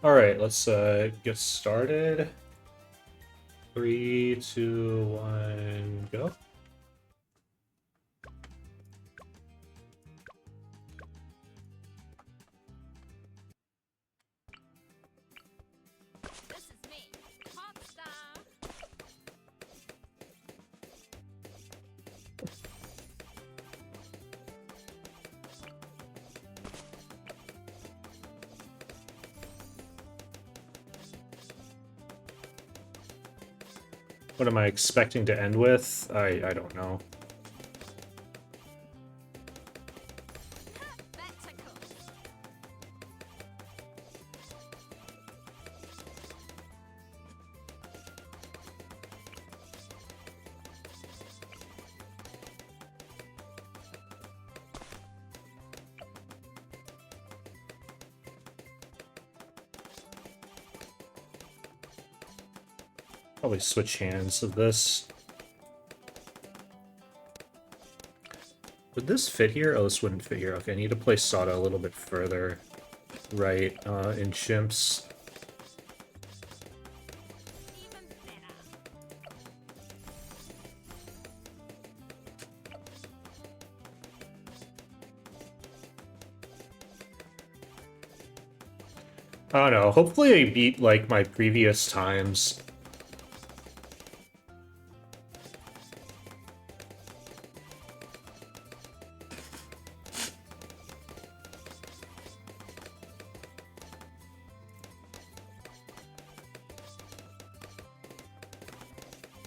All right, let's get started. 3, 2, 1, go. This is me, Popstar. What am I expecting to end with? I don't know. Spectacles. Probably switch hands of this. Would this fit here? Oh, this wouldn't fit here. Okay, I need to place Sada a little bit further right in Chimps. Even better. I don't know. Hopefully I beat, like, my previous times.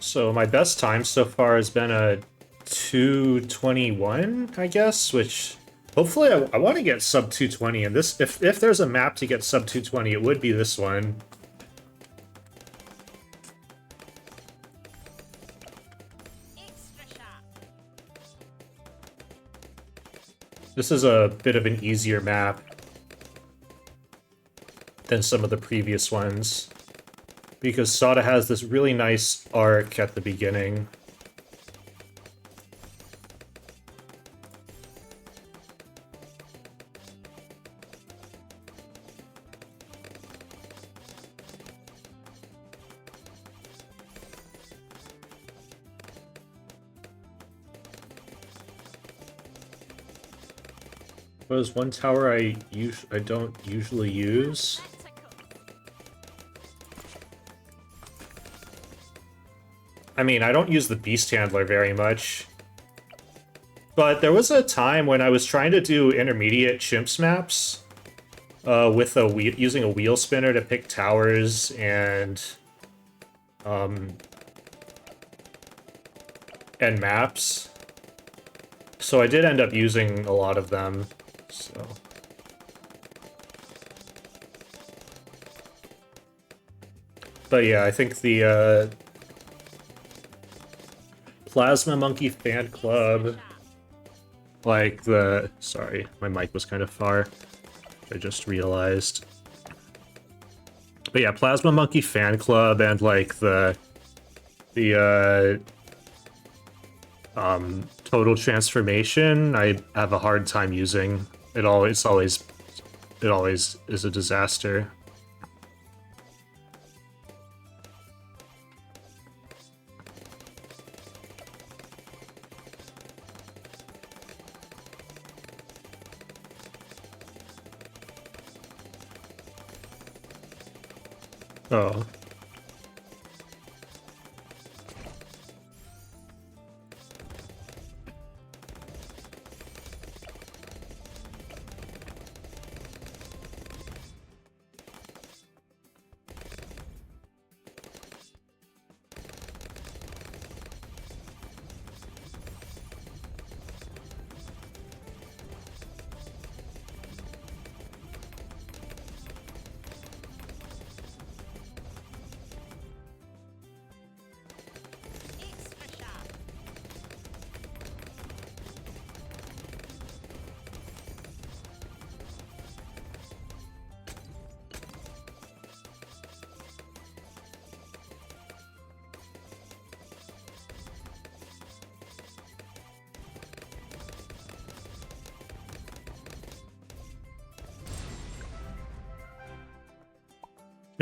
So my best time so far has been a 2:21, I guess, which hopefully I want to get sub 2:20. And this, if there's a map to get sub 2:20, it would be this one. Extra sharp. This is a bit of an easier map than some of the previous ones, because Sada has this really nice arc at the beginning. What is one tower I don't usually use? Spectacles. I mean, I don't use the Beast Handler very much. But there was a time when I was trying to do intermediate Chimps maps with using a wheel spinner to pick towers and maps. So I did end up using a lot of them. So but yeah, I think the Plasma Monkey fan club, like the... Sorry, my mic was kind of far. I just realized. But yeah, Plasma Monkey fan club and like the total transformation, I have a hard time using. It always is a disaster. Oh.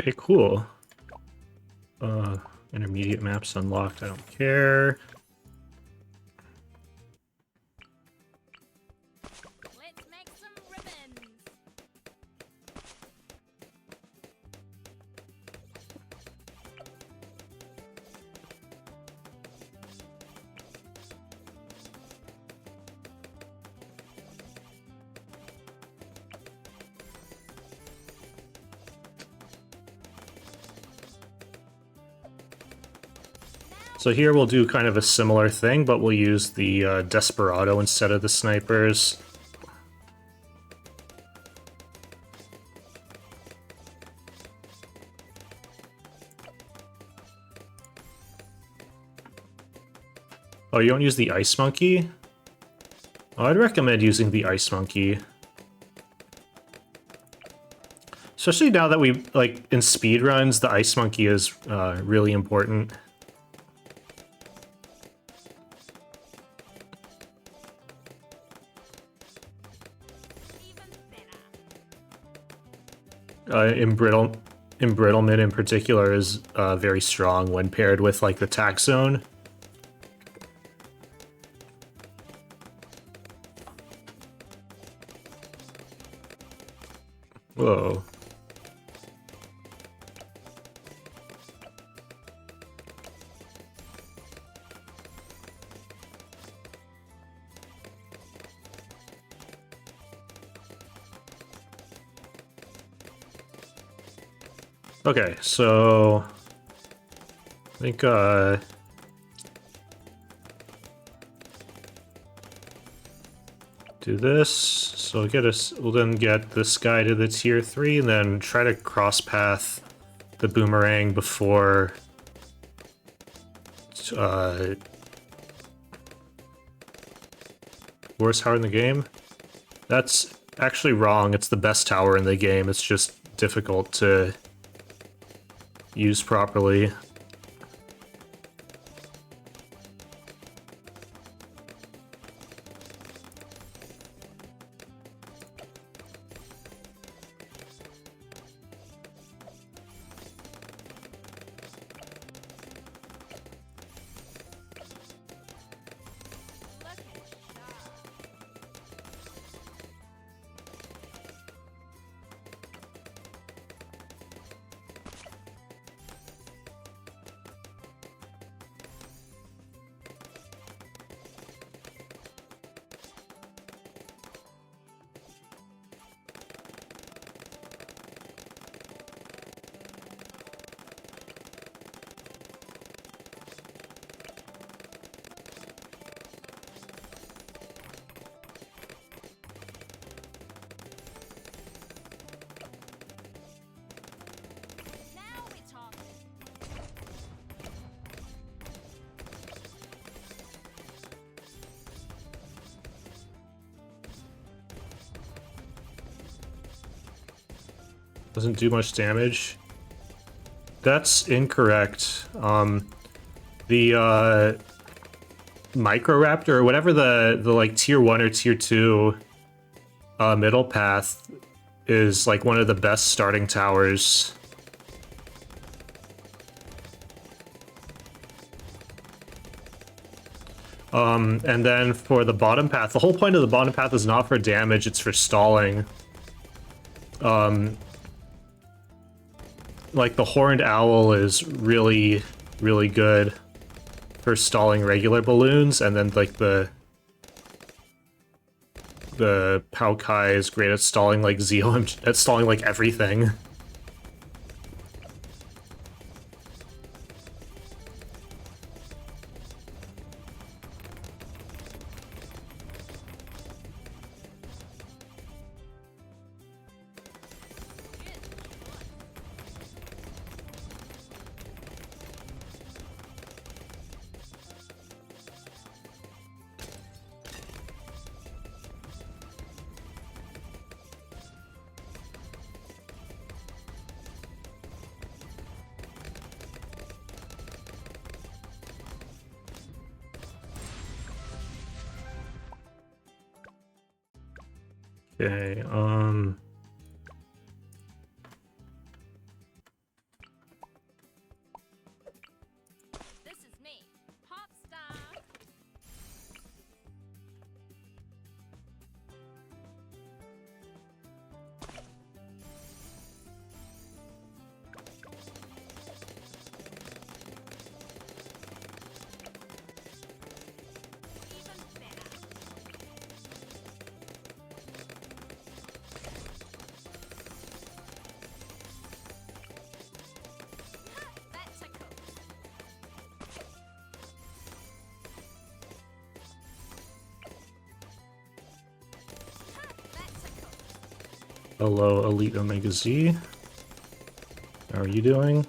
Okay, cool. Intermediate maps unlocked, I don't care. Let's make some ribbons. So here we'll do kind of a similar thing, but we'll use the Desperado instead of the snipers. Oh, you don't use the Ice Monkey? Oh, I'd recommend using the Ice Monkey. Especially now that we, like, in speedruns, the Ice Monkey is really important. Even better. Embrittlement in particular is very strong when paired with, like, the tax zone. Whoa. Okay, so I think do this. So we'll then get this guy to the tier 3 and then try to cross path the boomerang before worst tower in the game. That's actually wrong. It's the best tower in the game. It's just difficult to use properly. Look at sharp. Now we're talking. Doesn't do much damage. That's incorrect. The Microraptor, or whatever the like tier 1 or tier 2 middle path is like one of the best starting towers. And then for the bottom path, the whole point of the bottom path is not for damage, it's for stalling. Like the Horned Owl is really, really good for stalling regular balloons, and then like the Paukai is great at stalling like at stalling like everything. Okay, Hello, Elite Omega Z. How are you doing?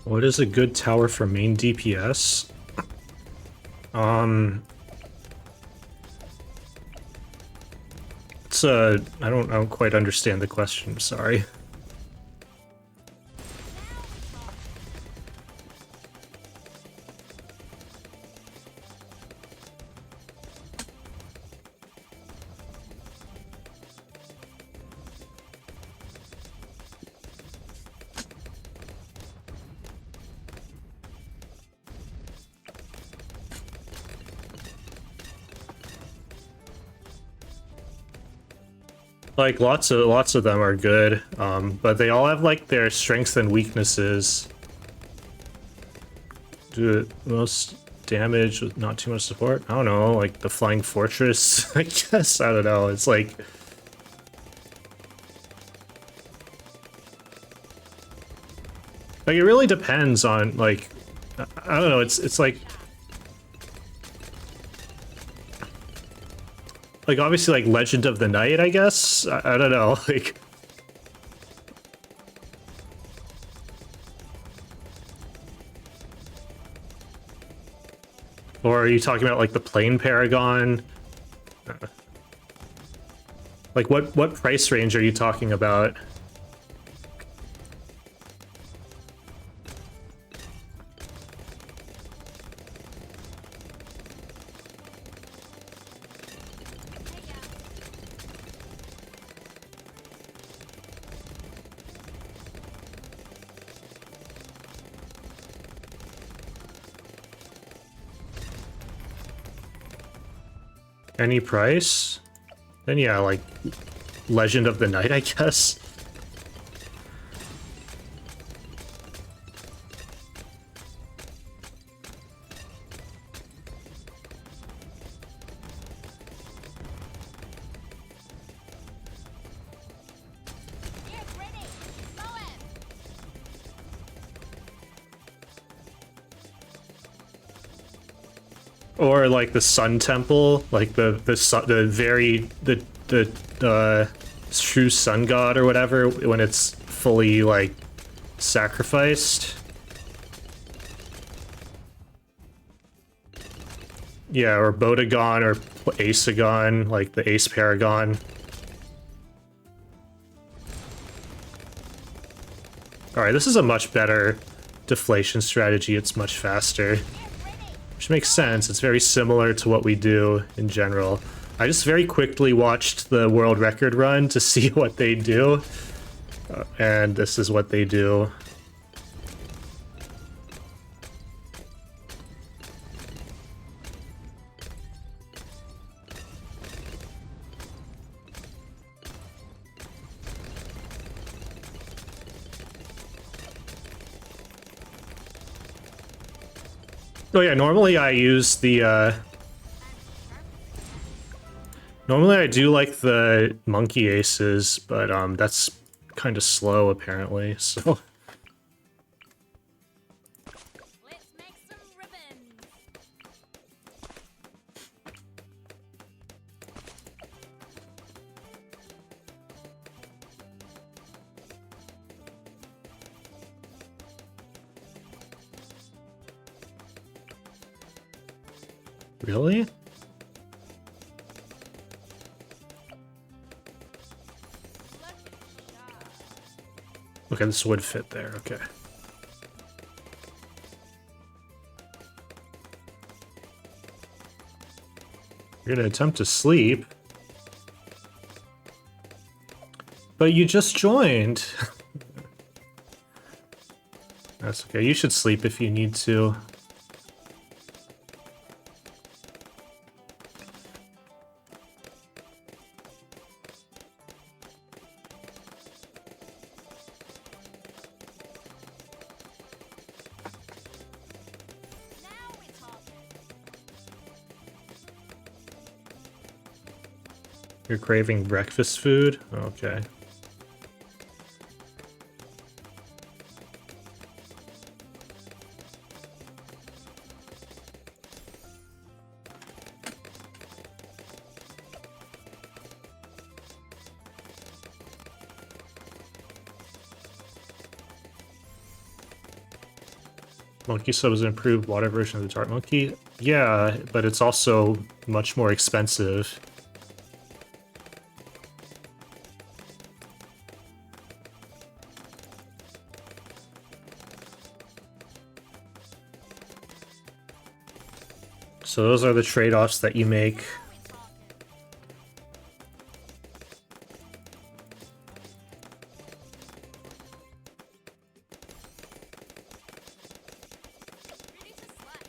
What is a good tower for main DPS? It's I don't quite understand the question, sorry. Like lots of them are good, but they all have like their strengths and weaknesses. Do the most damage with not too much support? I don't know, like the Flying Fortress, I guess. I don't know. It's like it really depends on like I don't know. It's like obviously like Legend of the Night, I guess. I don't know, like or are you talking about like the Plane Paragon? Like what price range are you talking about? Any price? Then yeah, like Legend of the Night, I guess. Get ready! MOABs! Or like the Sun Temple, like the true Sun God or whatever, when it's fully like sacrificed. Yeah, or Bodegon or Aesagon, like the Ace Paragon. Alright, this is a much better deflation strategy, it's much faster. Which makes sense, it's very similar to what we do in general. I just very quickly watched the world record run to see what they do. And this is what they do. Oh yeah, normally I use the, normally I do like the monkey aces, but that's kind of slow apparently, so... Let's make some ribbons! Really? Okay, this would fit there, okay. You're gonna attempt to sleep. But you just joined. That's okay. You should sleep if you need to. Now we're talking. You're craving breakfast food? Okay. Monkey Sub is an improved water version of the Dart Monkey. Yeah, but it's also much more expensive. So those are the trade-offs that you make. We're talking. Ready to slice.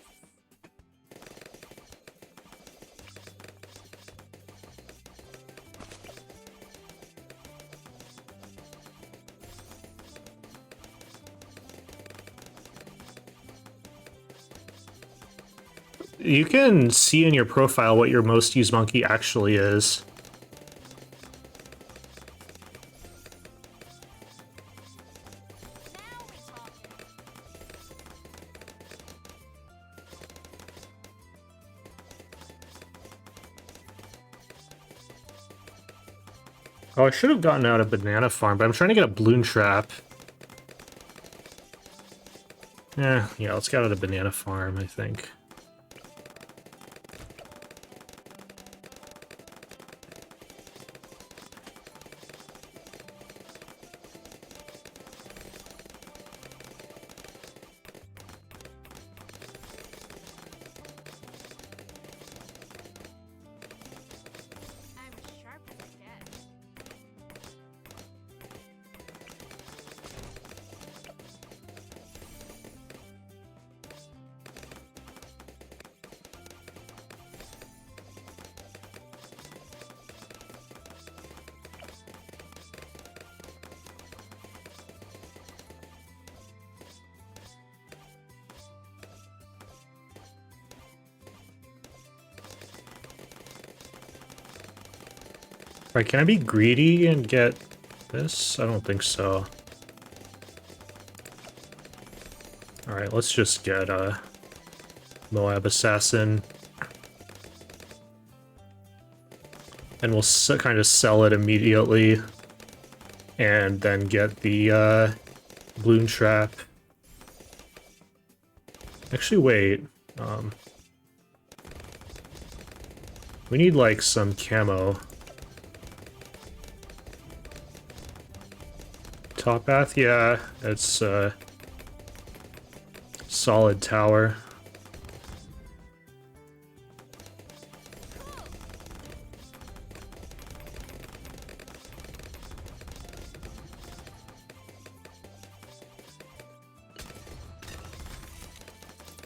You can see in your profile what your most used monkey actually is. Now we're talking. Oh, I should have gotten out a banana farm, but I'm trying to get a balloon trap. Yeah, let's get out a banana farm, I think. I'm sharp as I get. Right, can I be greedy and get this? I don't think so. Alright, let's just get a Moab Assassin. And we'll kind of sell it immediately. And then get the balloon trap. Actually, wait. We need, like, some camo. Top path? Yeah, it's a solid tower.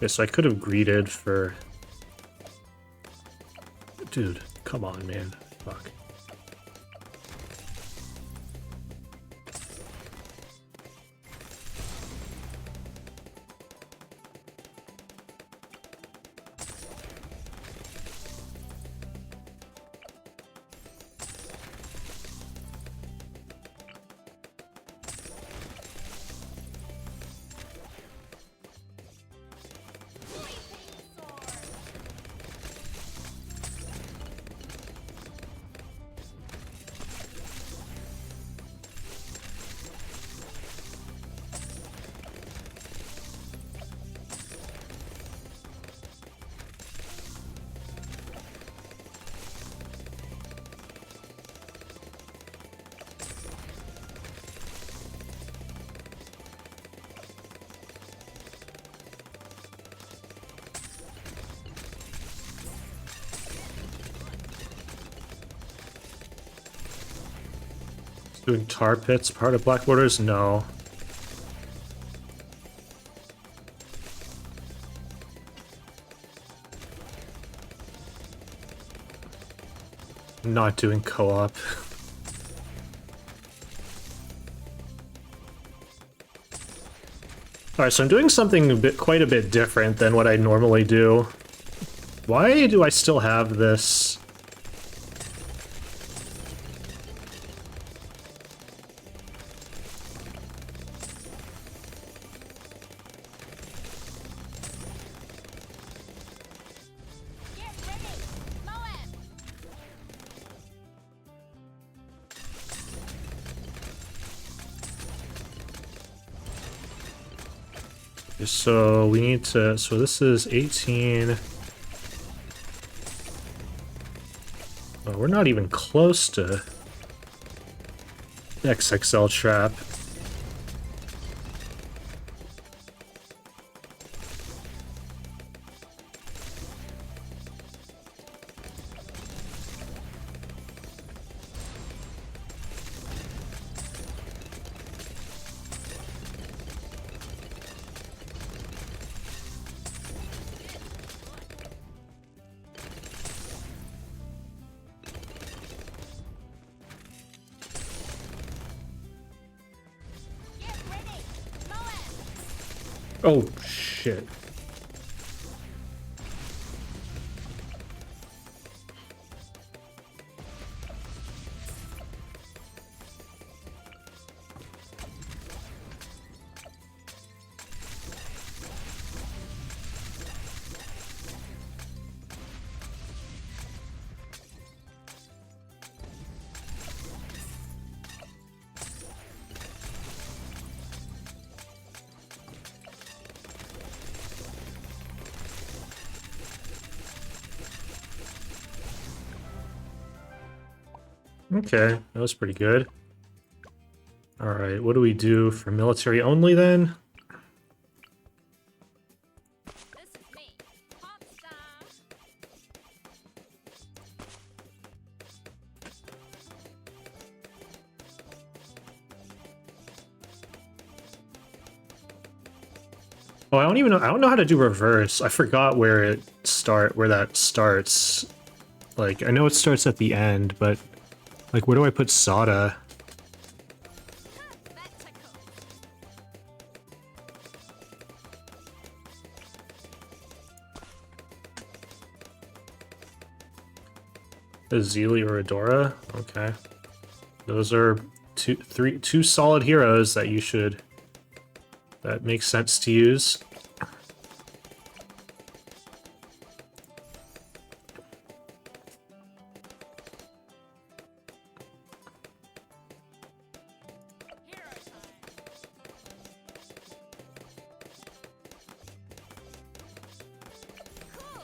Yes, I could have greeted for... Dude, come on, man. Fuck. Doing tar pits part of black borders? No. Not doing co-op. Alright, so I'm doing something quite a bit different than what I normally do. Why do I still have this? Get ready! Moab! So we need to, so this is 18. Oh, we're not even close to XXL trap. Get ready! Moab! Oh, shit. Okay, that was pretty good. Alright, what do we do for military only then? This is me, Popstar! Oh, I don't know how to do reverse. I forgot where that starts. Like, I know it starts at the end, but like, where do I put Sada? Spectacle! Azili or Adora? Okay. Those are two solid heroes that makes sense to use. Hero time! Cool!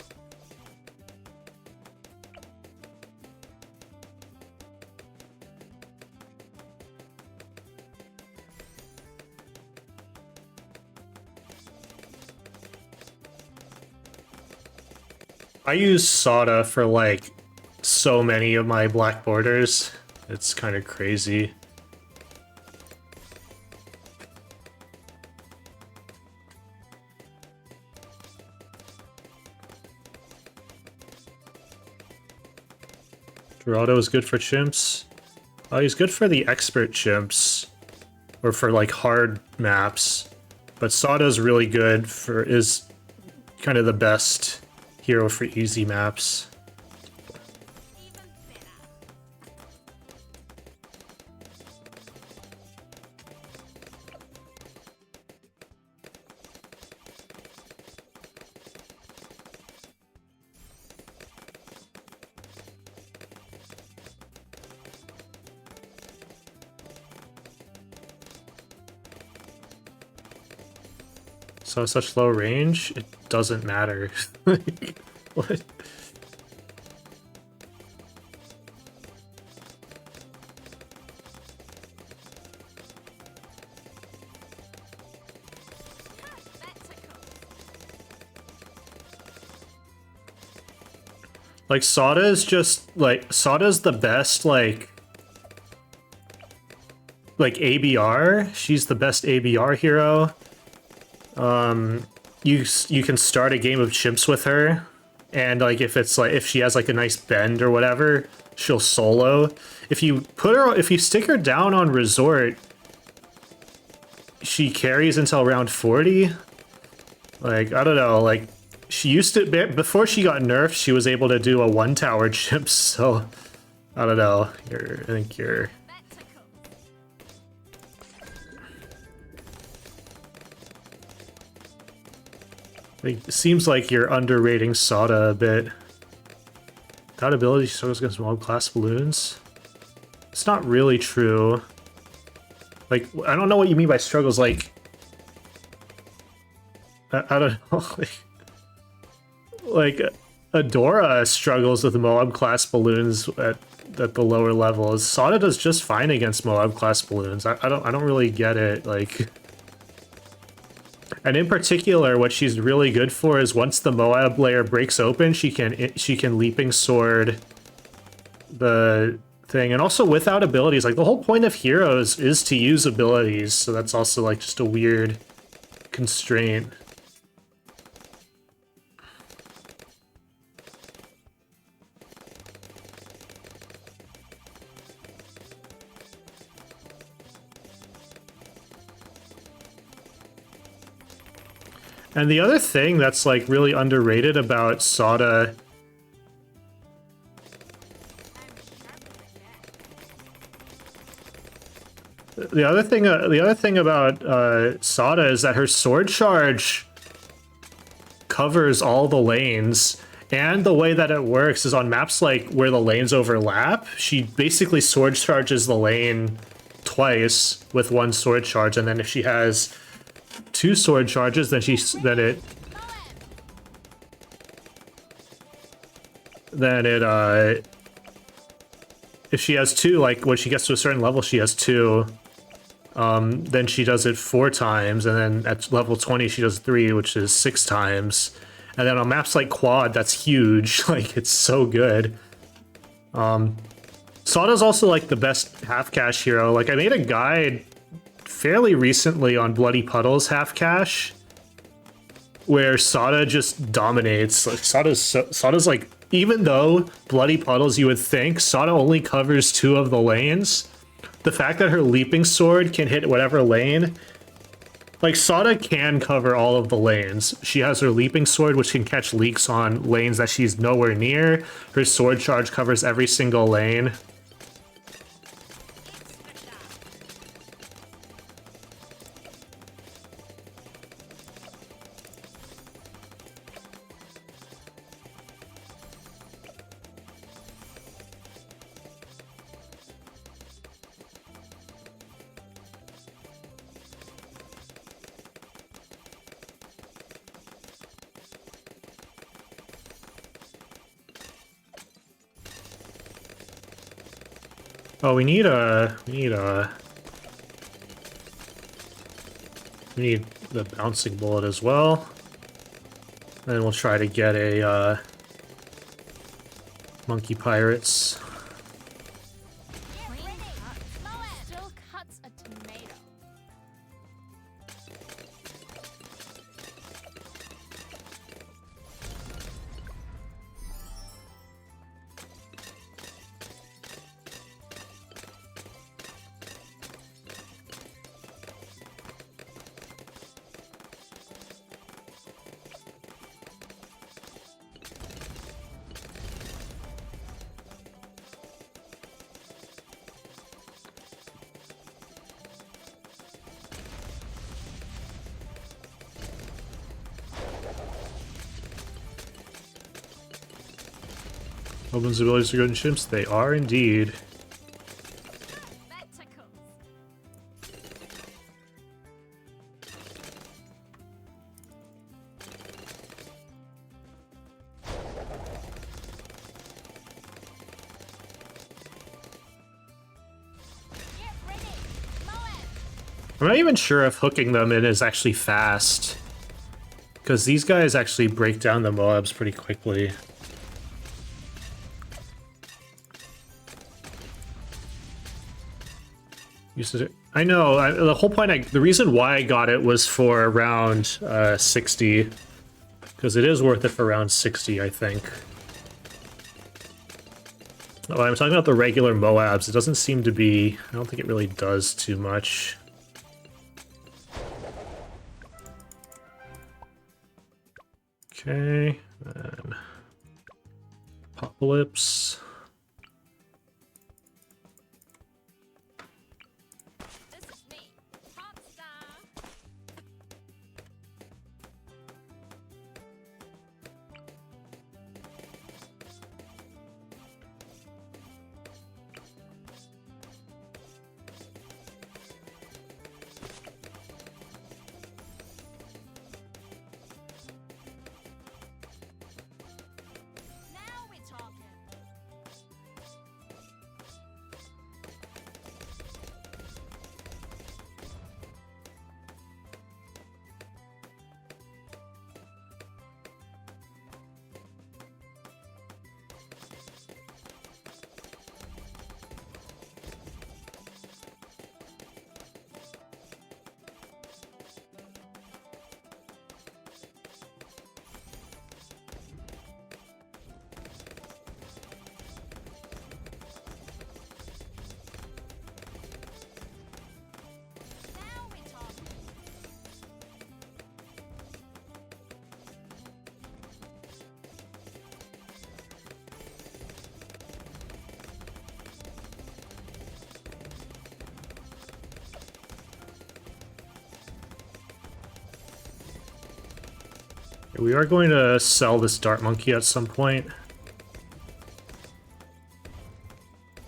I use Sada for like so many of my black borders. It's kind of crazy. Dorado is good for chimps. He's good for the expert chimps, or for like hard maps. But Sada's really good is kind of the best hero for easy maps. Even better! So such low range, it doesn't matter. What? Spectacle! Like, Sada's just, like, Sada's the best, like, like ABR. She's the best ABR hero. You can start a game of Chimps with her, and like if she has like a nice bend or whatever, she'll solo. If you stick her down on Resort, she carries until round 40. Like, I don't know, like, she used to, before she got nerfed, she was able to do a 1-tower Chimps, so, I don't know, I think you're... It seems like you're underrating Sada a bit. That ability struggles against mob class balloons? It's not really true. Like, I don't know what you mean by struggles, like... I don't know, like Adora struggles with Moab class balloons at the lower levels. Sada does just fine against Moab class balloons. I don't really get it, like... And in particular, what she's really good for is once the Moab layer breaks open, she can leaping sword the thing. And also without abilities, like the whole point of heroes is to use abilities, so that's also like just a weird constraint. And the other thing that's like really underrated about Sada the other thing about Sada is that her sword charge covers all the lanes, and the way that it works is on maps like where the lanes overlap, she basically sword charges the lane twice with one sword charge, and then if she has 2 sword charges, then if she has 2, like when she gets to a certain level she has 2, then she does it 4 times, and then at level 20 she does 3, which is 6 times. And then on maps like Quad, that's huge. Like, it's so good. Sada's also like the best half cash hero. Like, I made a guide fairly recently on Bloody Puddles half cash, where Sada just dominates. Like, Sada's like, even though Bloody Puddles, you would think Sada only covers 2 of the lanes, the fact that her leaping sword can hit whatever lane, like, Sada can cover all of the lanes. She has her leaping sword, which can catch leaks on lanes that she's nowhere near. Her sword charge covers every single lane. Oh, we need the bouncing bullet as well. And we'll try to get a monkey pirates. Still cuts a tomato. Open's abilities are good in Chimps. They are indeed. I'm not even sure if hooking them in is actually fast, because these guys actually break down the Moabs pretty quickly. I know. The whole point. The reason why I got it was for around 60, because it is worth it for around 60, I think. Oh, I'm talking about the regular MOABs. It doesn't seem to be. I don't think it really does too much. Okay, then Apopalypse. This is me, Popstar. Now we're talking. Now we're talking. We are going to sell this Dart Monkey at some point.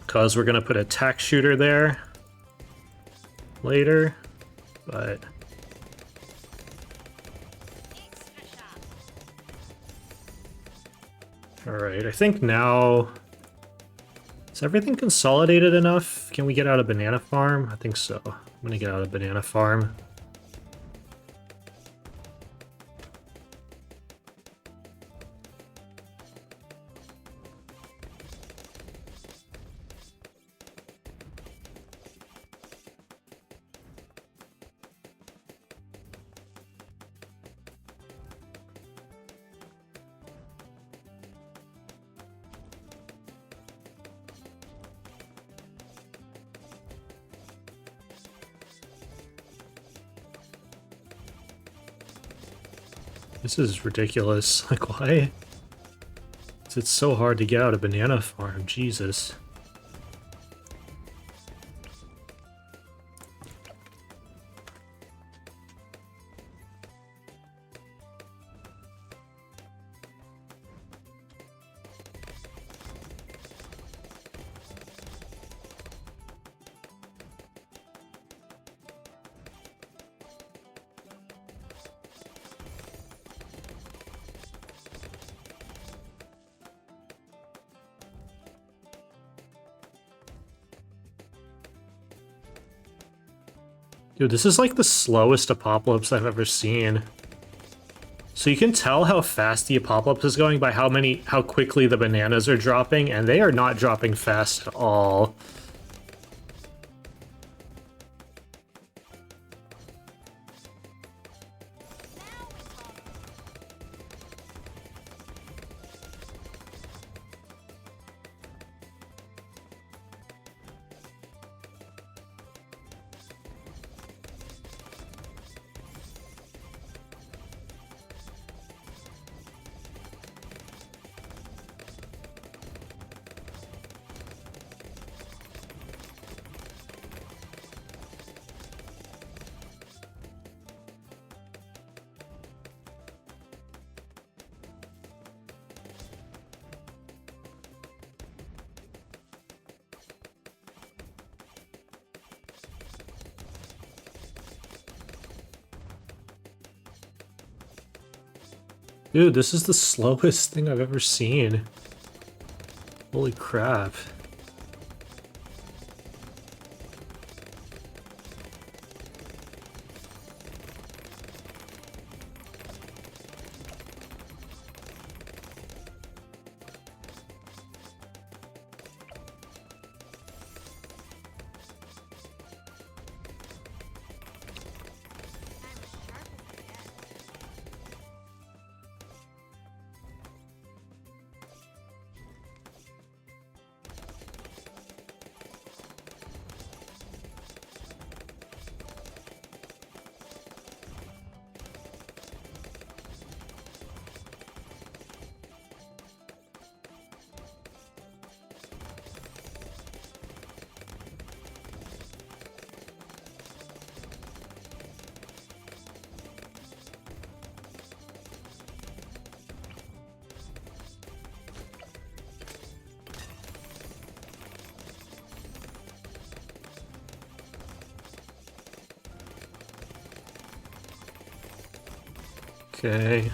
Because we're going to put a tack shooter there later, but Extra sharp. alright, I think now... Is everything consolidated enough? Can we get out of Banana Farm? I think so. I'm going to get out of Banana Farm. This is ridiculous. Like, why? It's so hard to get out of Banana Farm. Jesus. Dude, this is like the slowest Apopalypse I've ever seen. So you can tell how fast the Apopalypse is going by how quickly the bananas are dropping, and they are not dropping fast at all. Dude, this is the slowest thing I've ever seen. Holy crap. Okay.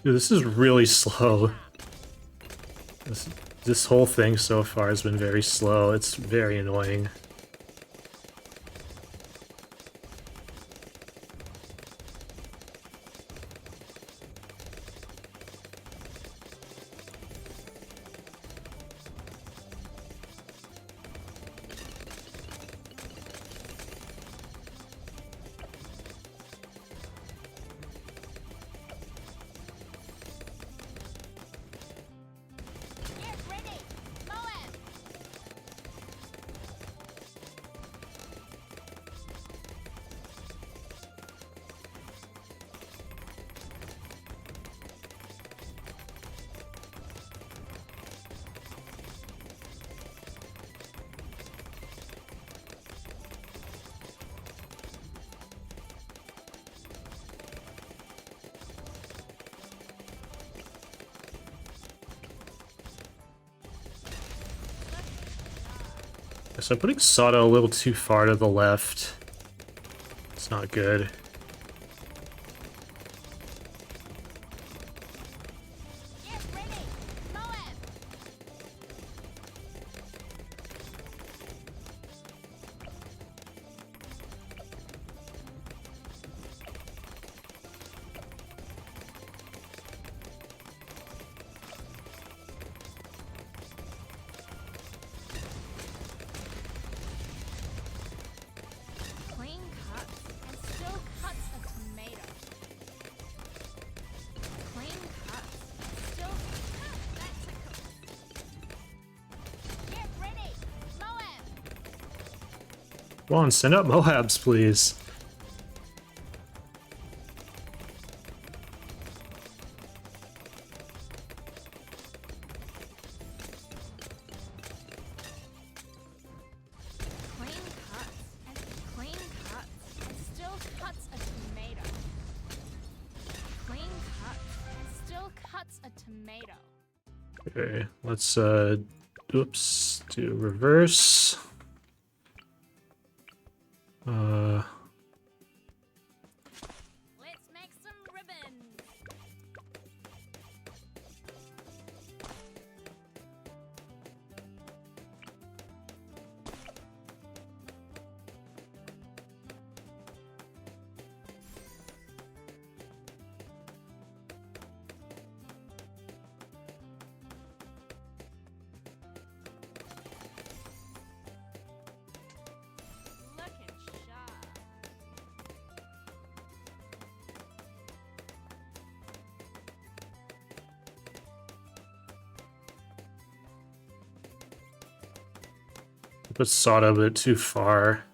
Dude, this is really slow. This whole thing so far has been very slow. It's very annoying. Get ready! Moab! So I'm putting Sada a little too far to the left. It's not good. Get ready! Moab! Clean cuts and still cuts a tomato. Clean cuts and still that's a Get ready! Moab! Come on, send up Moabs, please. Clean cuts and still cuts a tomato. Clean cuts and still cuts a tomato. Okay, let's oops, do reverse. Let's make some ribbons. Looking sharp. Put Sada a bit too far.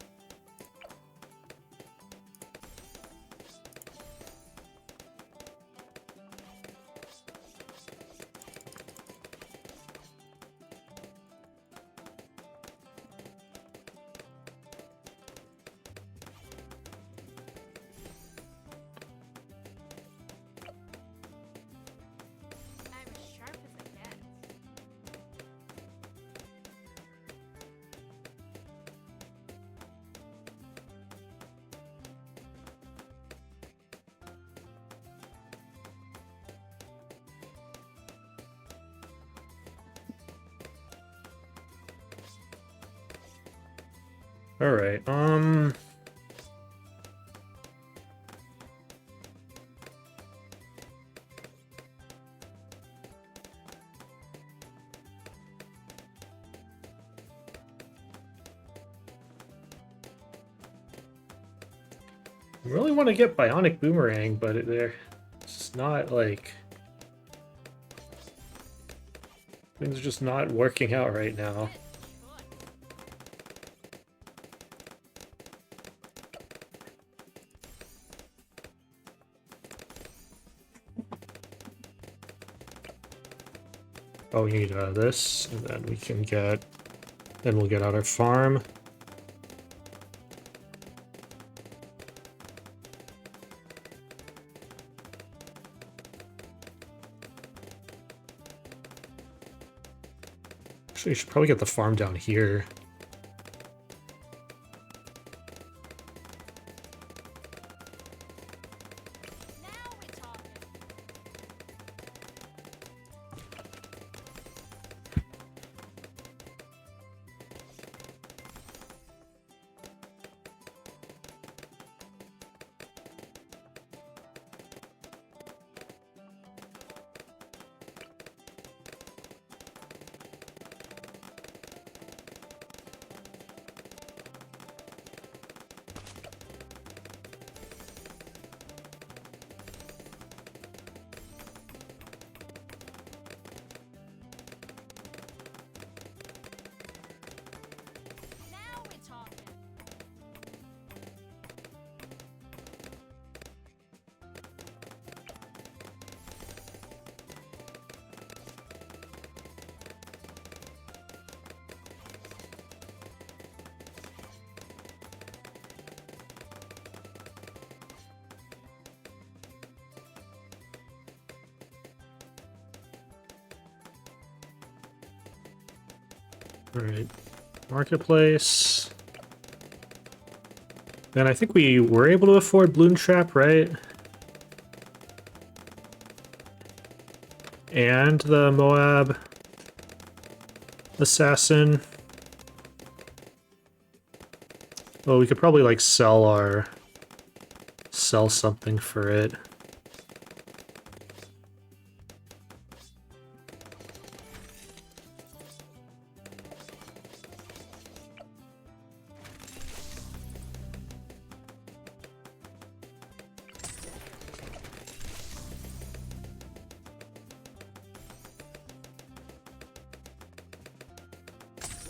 I'm as sharp as it gets. All right. I really want to get Bionic Boomerang, but they're just not like things are just not working out right now. Good choice. Oh, we need this, and then we can get... Then we'll get out our farm. Actually, we should probably get the farm down here. Now we're talking. Now we're talking. Alright. Marketplace. And I think we were able to afford Bloom Trap, right? And the Moab Assassin. Well, we could probably like sell something for it.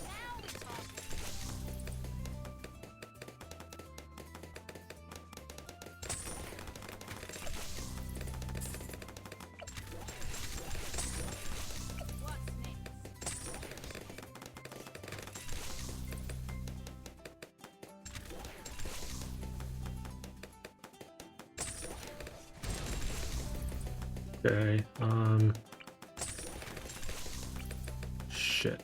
Now we're talking. What's next? Okay, shit.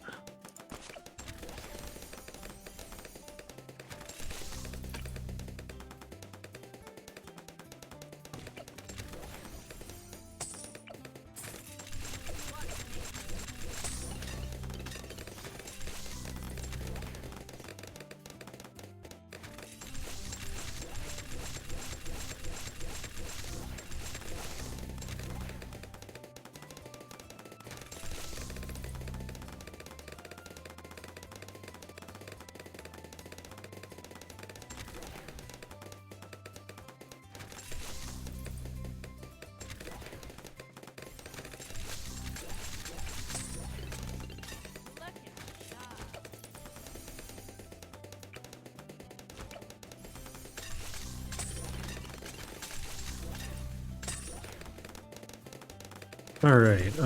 Look at that. All right.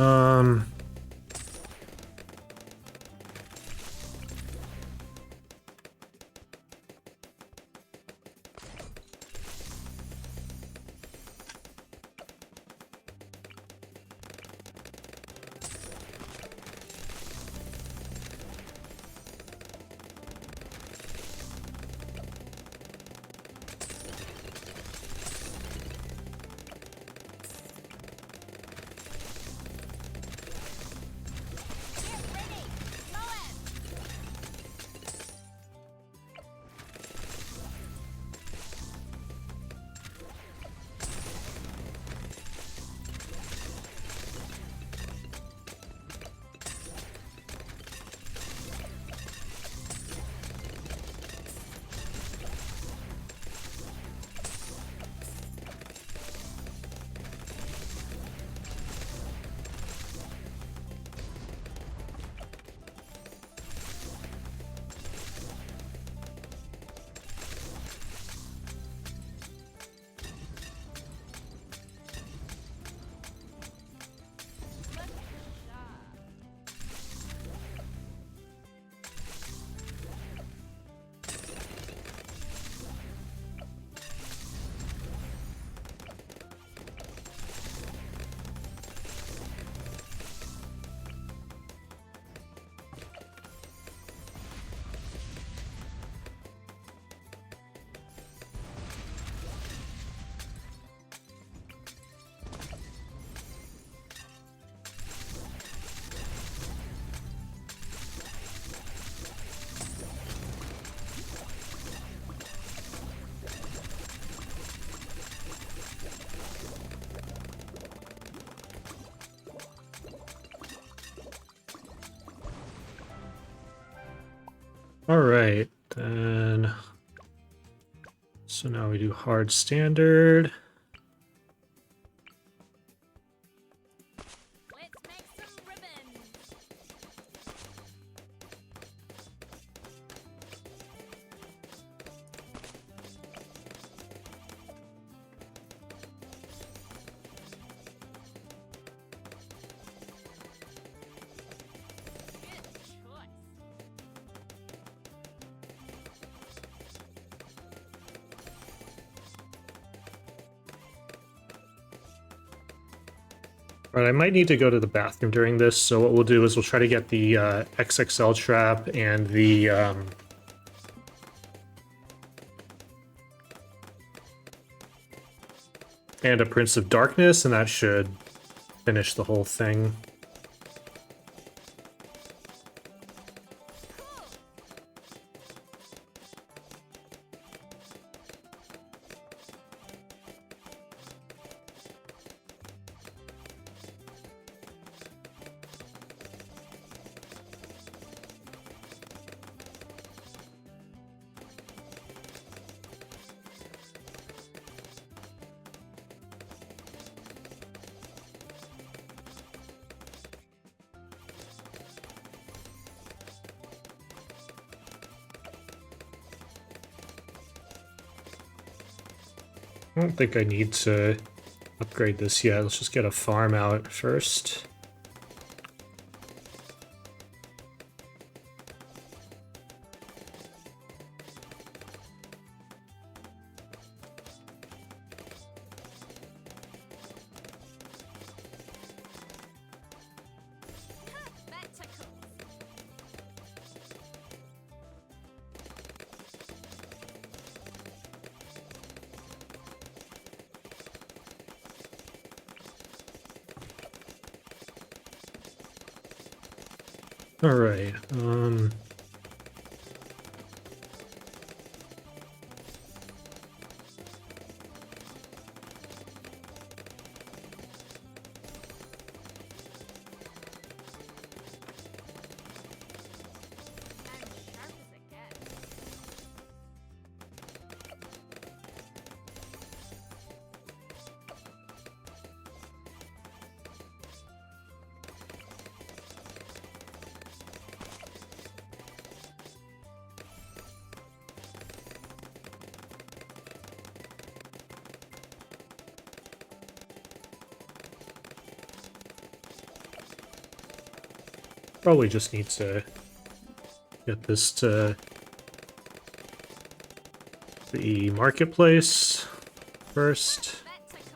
Alright, then... So now we do hard standard. Let's make some ribbons. Good choice. Alright, I might need to go to the bathroom during this, so what we'll do is we'll try to get the XXL trap and the and a Prince of Darkness, and that should finish the whole thing. I don't think I need to upgrade this yet. Let's just get a farm out first. Spectacles. Alright, I'm sharp as it gets. probably just need to get this to the marketplace first. Spectacles.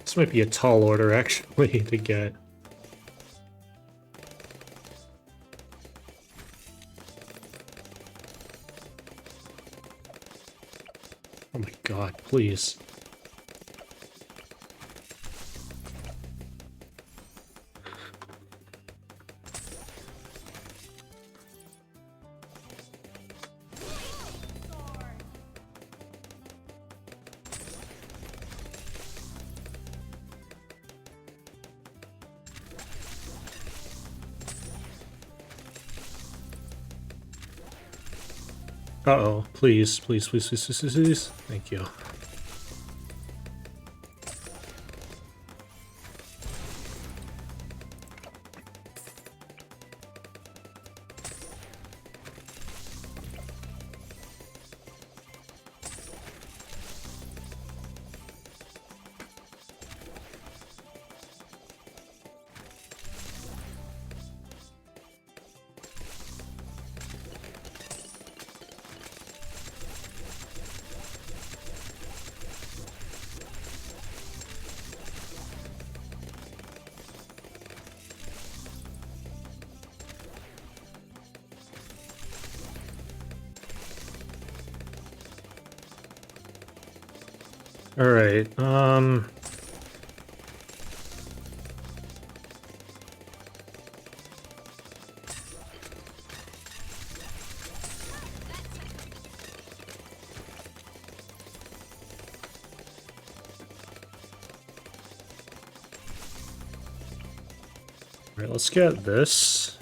This might be a tall order, actually, to get. Oh my god, please. Sword. Uh-oh, please, please, please, please, please, please, please. Thank you. All right. All right, let's get this.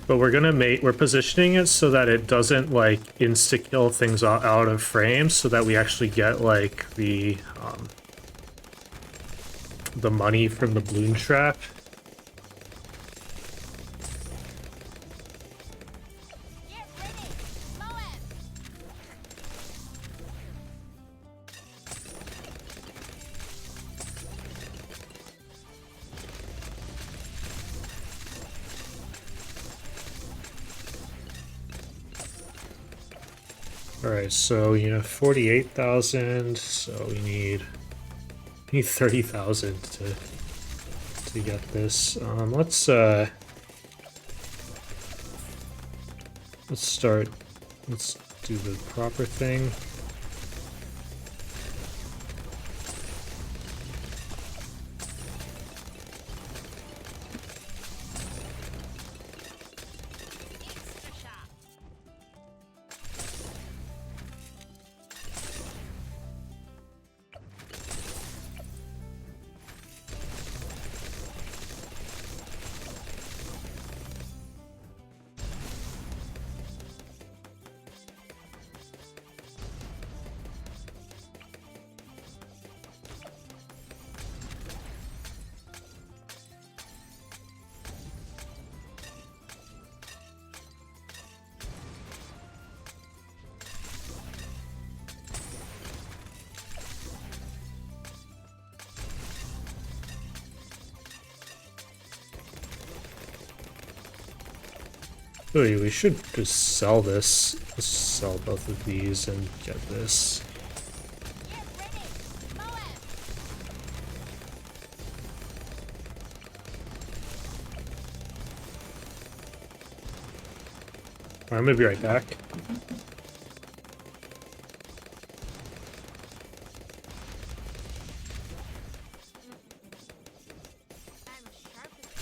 But we're positioning it so that it doesn't like insta-kill things out of frame, so that we actually get like the money from the balloon trap. Get ready, MOABs. Alright, so you have 48,000, so we need 30,000 to get this. Let's start. Let's do the proper thing. Extra sharp. Oh, we should just sell this. Let's sell both of these and get this. Get ready, MOABs. Alright, I'm gonna be right back. I'm sharp as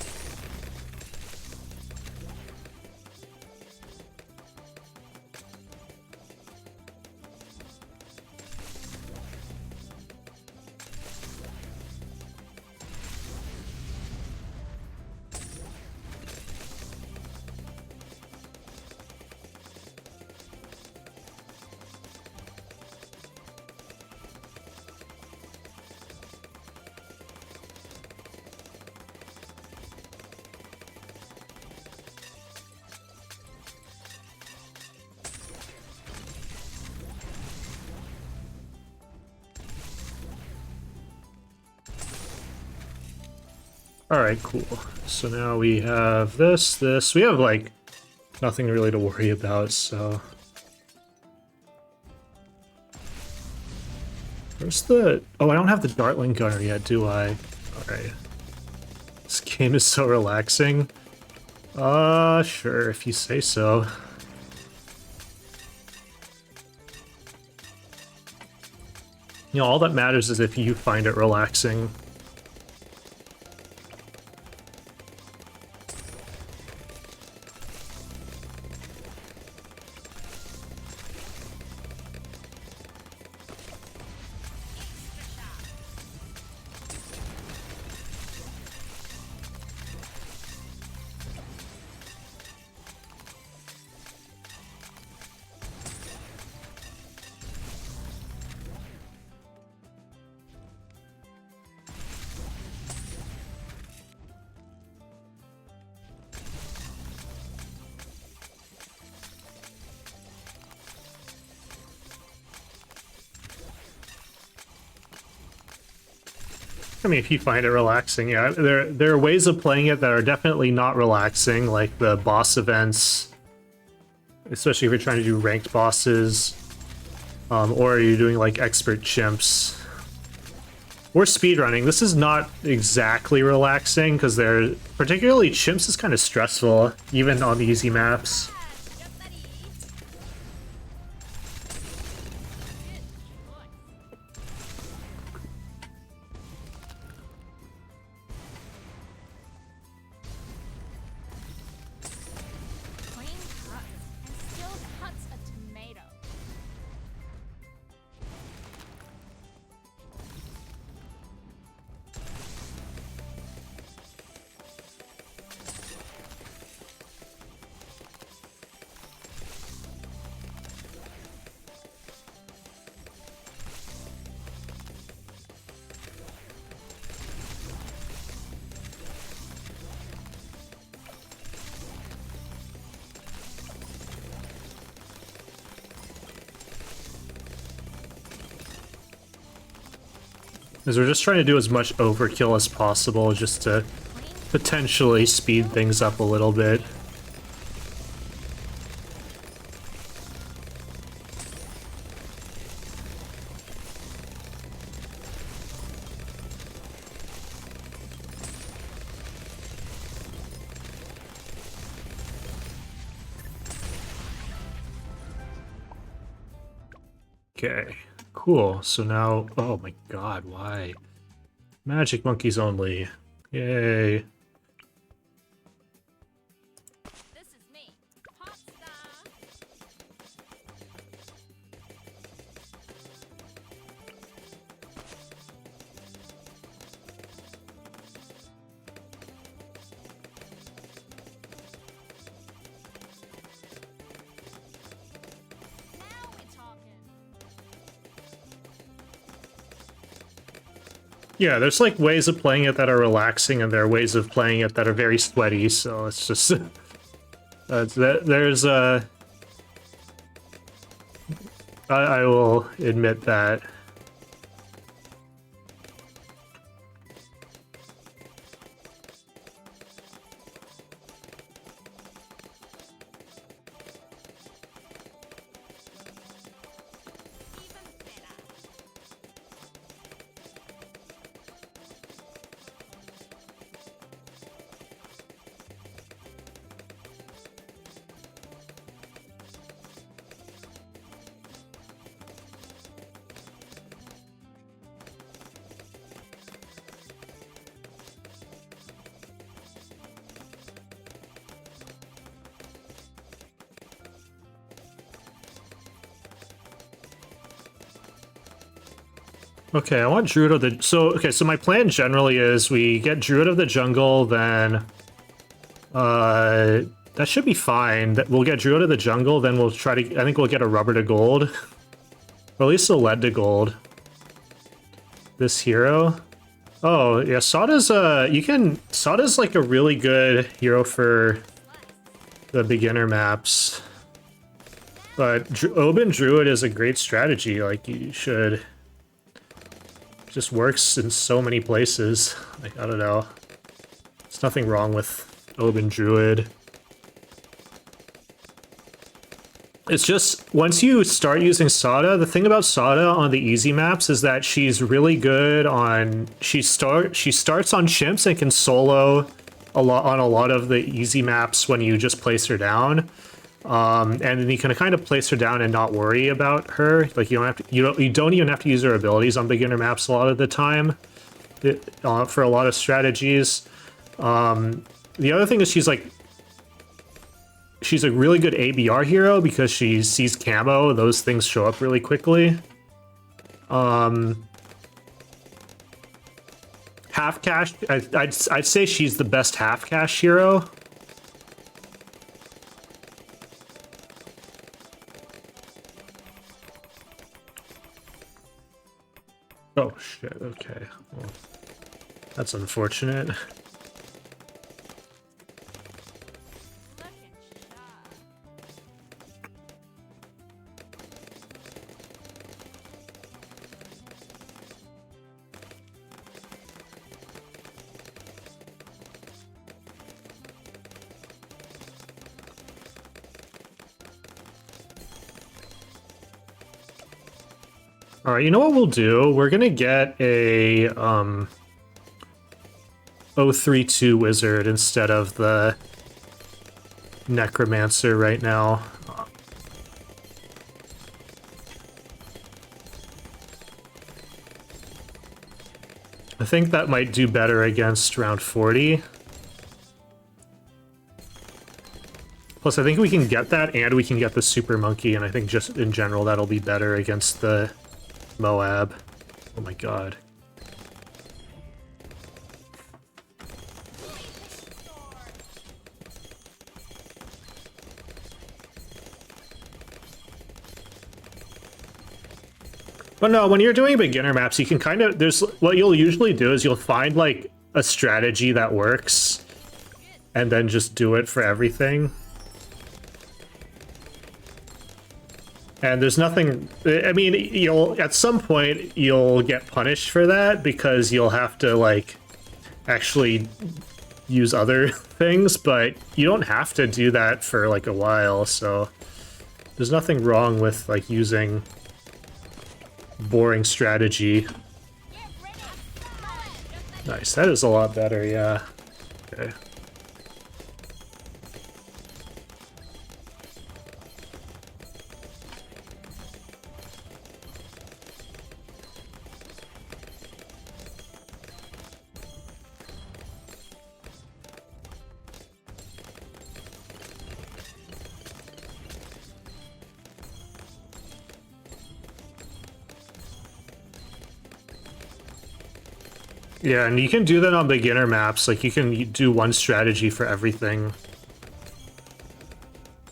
Alright, cool. So now we have this. We have, like, nothing really to worry about, so... Where's the... Oh, I don't have the Dartling Gunner yet, do I? Alright. This game is so relaxing. Sure, if you say so. You know, all that matters is if you find it relaxing. I mean, if you find it relaxing, yeah. There are ways of playing it that are definitely not relaxing, like the boss events, especially if you're trying to do ranked bosses, or you're doing like expert chimps. We're speedrunning. This is not exactly relaxing because they're particularly Chimps is kind of stressful, even on the easy maps. Because we're just trying to do as much overkill as possible just to potentially speed things up a little bit. Okay, cool. So now, oh my god, why? Magic monkeys only. Yay. This is me, Popstar. Now we're talking. Yeah, there's like ways of playing it that are relaxing, and there are ways of playing it that are very sweaty. So it's just there's I will admit that. Okay, I want Druid of the... So, okay, so my plan generally is we get Druid of the Jungle, then... that should be fine. We'll get Druid of the Jungle, then we'll try to... I think we'll get a Rubber to Gold. Or at least a Lead to Gold. This hero. Oh, yeah, Sada's, Sada's like a really good hero for the beginner maps. But Oban Druid is a great strategy, like, you should... Just works in so many places. Like, I don't know. There's nothing wrong with Oban Druid. It's just, once you start using Sada, the thing about Sada on the easy maps is that she's really good on... She starts on Chimps and can solo on a lot of the easy maps when you just place her down. And then you can kind of place her down and not worry about her. Like, you don't have to, you don't even have to use her abilities on beginner maps a lot of the time for a lot of strategies. The other thing is she's a really good ABR hero because she sees camo. Those things show up really quickly. Half cash, I'd say she's the best half cash hero. Oh shit, okay. Well, that's unfortunate. All right, you know what we'll do? We're gonna get a 032 wizard instead of the necromancer right now. I think that might do better against round 40. Plus, I think we can get that, and we can get the super monkey, and I think just in general that'll be better against the Moab. Oh my god. But no, when you're doing beginner maps, you can kind of, there's, what you'll usually do is you'll find like a strategy that works and then just do it for everything. And there's nothing, I mean, at some point you'll get punished for that because you'll have to like actually use other things, but you don't have to do that for like a while, so there's nothing wrong with like using boring strategy. Nice, that is a lot better, yeah. Okay. Yeah, and you can do that on beginner maps. Like, you can do one strategy for everything.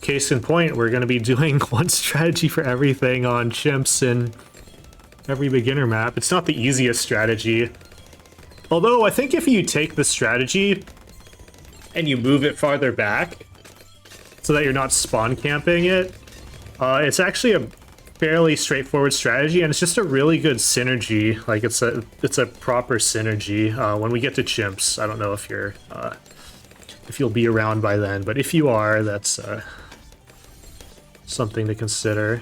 Case in point, we're going to be doing one strategy for everything on Chimps in every beginner map. It's not the easiest strategy. Although, I think if you take the strategy and you move it farther back so that you're not spawn camping it, it's actually a fairly straightforward strategy, and it's just a really good synergy. Like, it's a proper synergy. When we get to Chimps, I don't know if you're if you'll be around by then, but if you are, that's something to consider.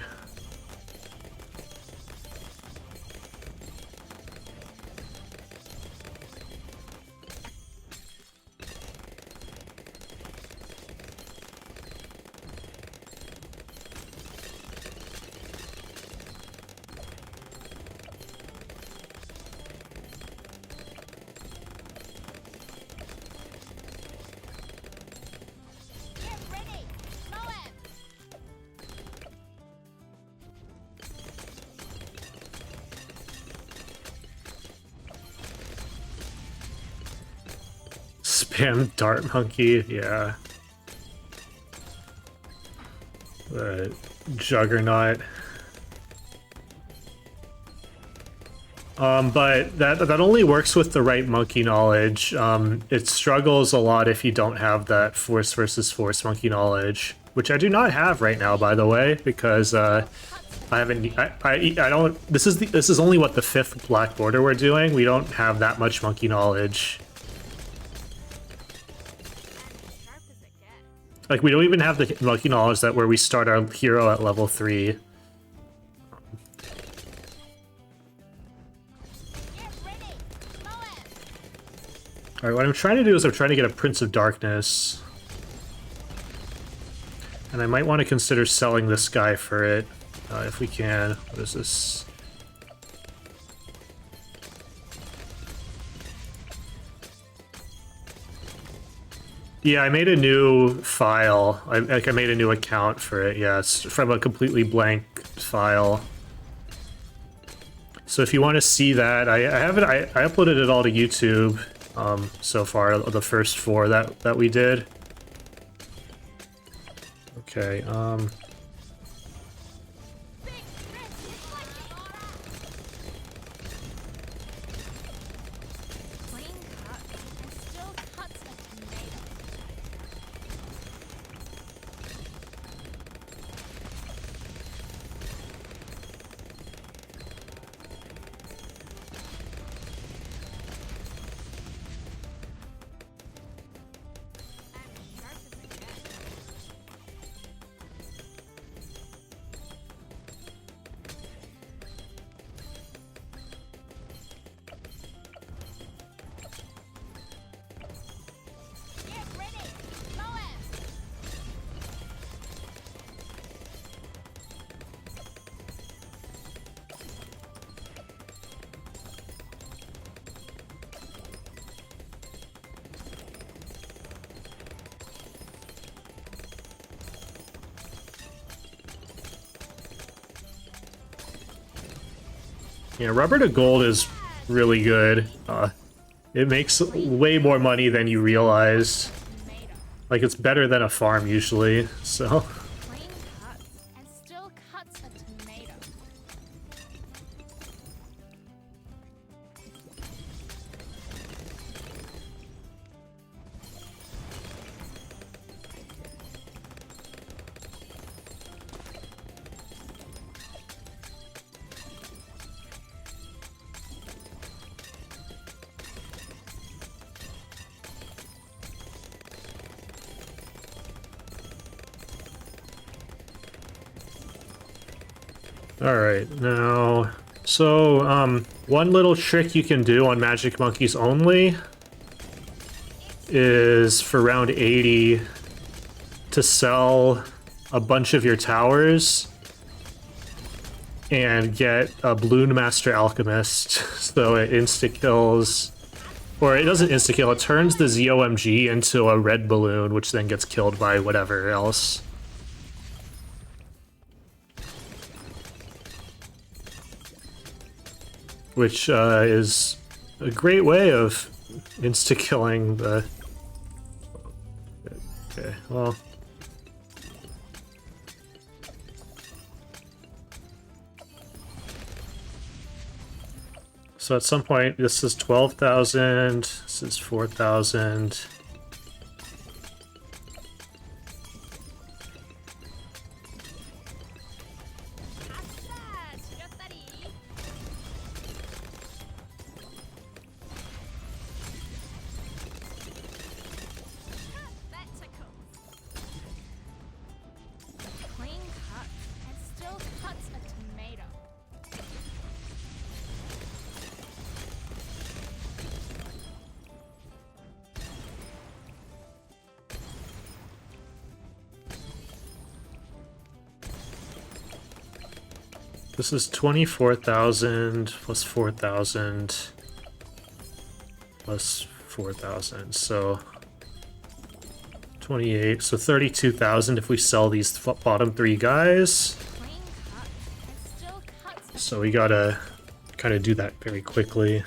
Spam Dart Monkey, yeah. The Juggernaut. But that only works with the right monkey knowledge. It struggles a lot if you don't have that force versus force monkey knowledge, which I do not have right now, by the way, because I haven't. I don't. This is only what the 5th black border we're doing. We don't have that much monkey knowledge. Like, we don't even have the monkey knowledge that where we start our hero at level 3. Alright, what I'm trying to do is I'm trying to get a Prince of Darkness. And I might want to consider selling this guy for it, if we can. What is this? Yeah, I made a new file. I made a new account for it. Yeah, it's from a completely blank file. So if you want to see that, I have it. I uploaded it all to YouTube so far. The first 4 that we did. Okay. Yeah, rubber to gold is really good. It makes way more money than you realize. Tomato. Like, it's better than a farm usually, so... Clean cuts and still cuts a tomato. Alright, now... So, one little trick you can do on Magic Monkeys only is for round 80 to sell a bunch of your towers and get a Balloon Master Alchemist, so it insta-kills... Or it doesn't insta-kill, it turns the ZOMG into a red balloon, which then gets killed by whatever else. Which is a great way of insta-killing the... Okay, well... So at some point, this is 12,000, this is 4,000. Clean cuts and still cuts a tomato. This is 24,000 plus 4,000 plus 4,000, so 28, so 32,000 if we sell these bottom three guys. Clean cuts and still cuts a So we gotta kind of do that very quickly.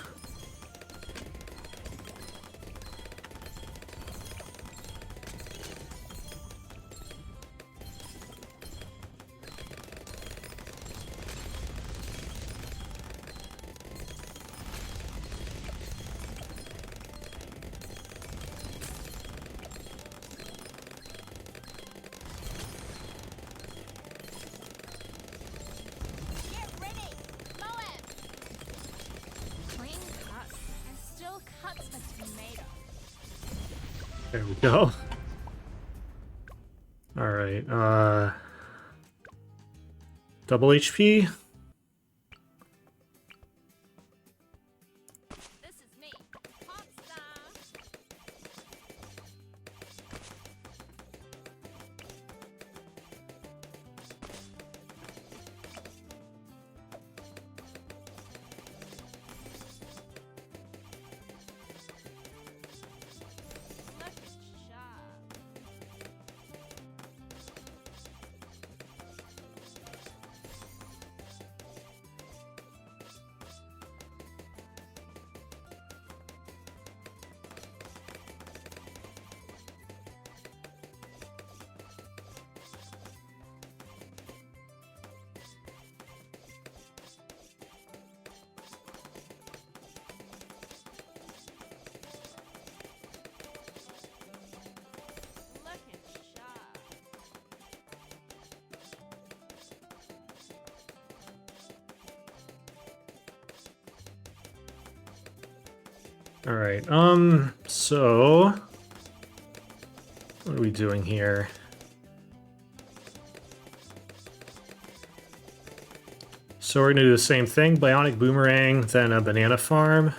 Get ready! MOABs! Clean cuts and still cuts a tomato. There we go. Alright, double HP. This is me, Popstar. Looking sharp. Looking sharp. Alright, so... What are we doing here? So we're gonna do the same thing, Bionic Boomerang, then a Banana Farm.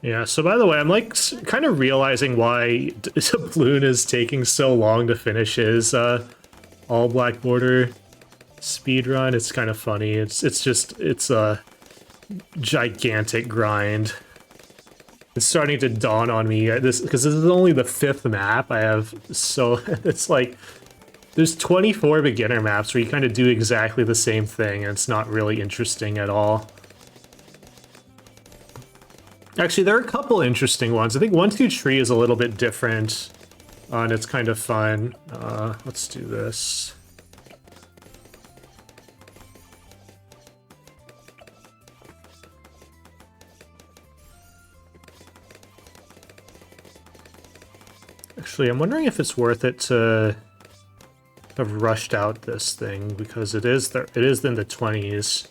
Yeah, so by the way, I'm like kind of realizing why Bloon is taking so long to finish his all black border speed run. It's kind of funny. It's a gigantic grind. It's starting to dawn on me this because this is only the 5th map I have, so it's like there's 24 beginner maps where you kind of do exactly the same thing and it's not really interesting at all. Actually, there are a couple interesting ones. I think 1-2 Tree is a little bit different, and it's kind of fun. Let's do this. Actually, I'm wondering if it's worth it to have rushed out this thing, because it is in the 20s.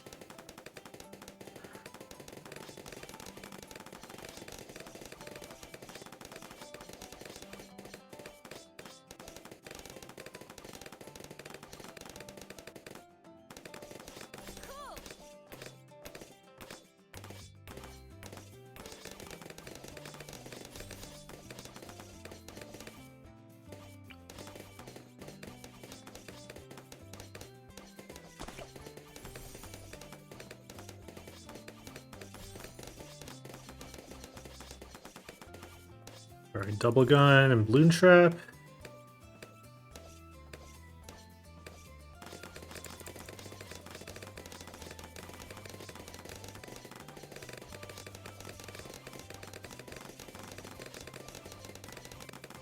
Alright, double gun and balloon trap.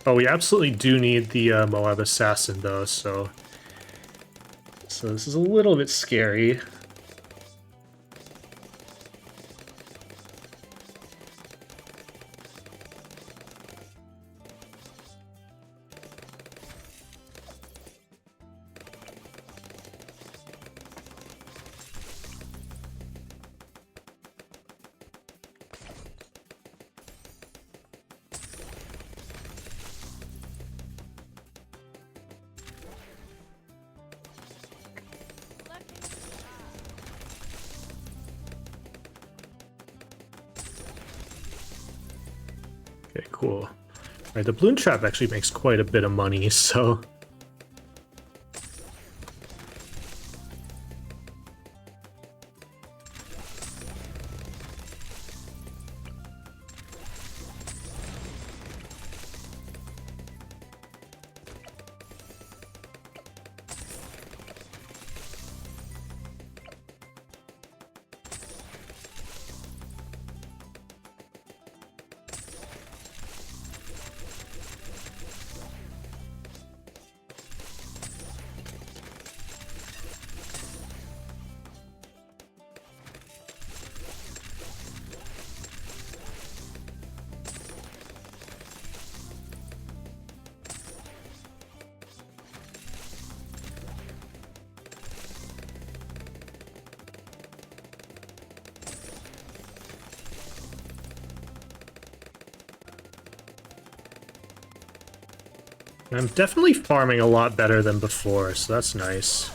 Oh, we absolutely do need the Moab Assassin, though, so this is a little bit scary. Okay, cool. Alright, the balloon trap actually makes quite a bit of money, so... I'm definitely farming a lot better than before, so that's nice.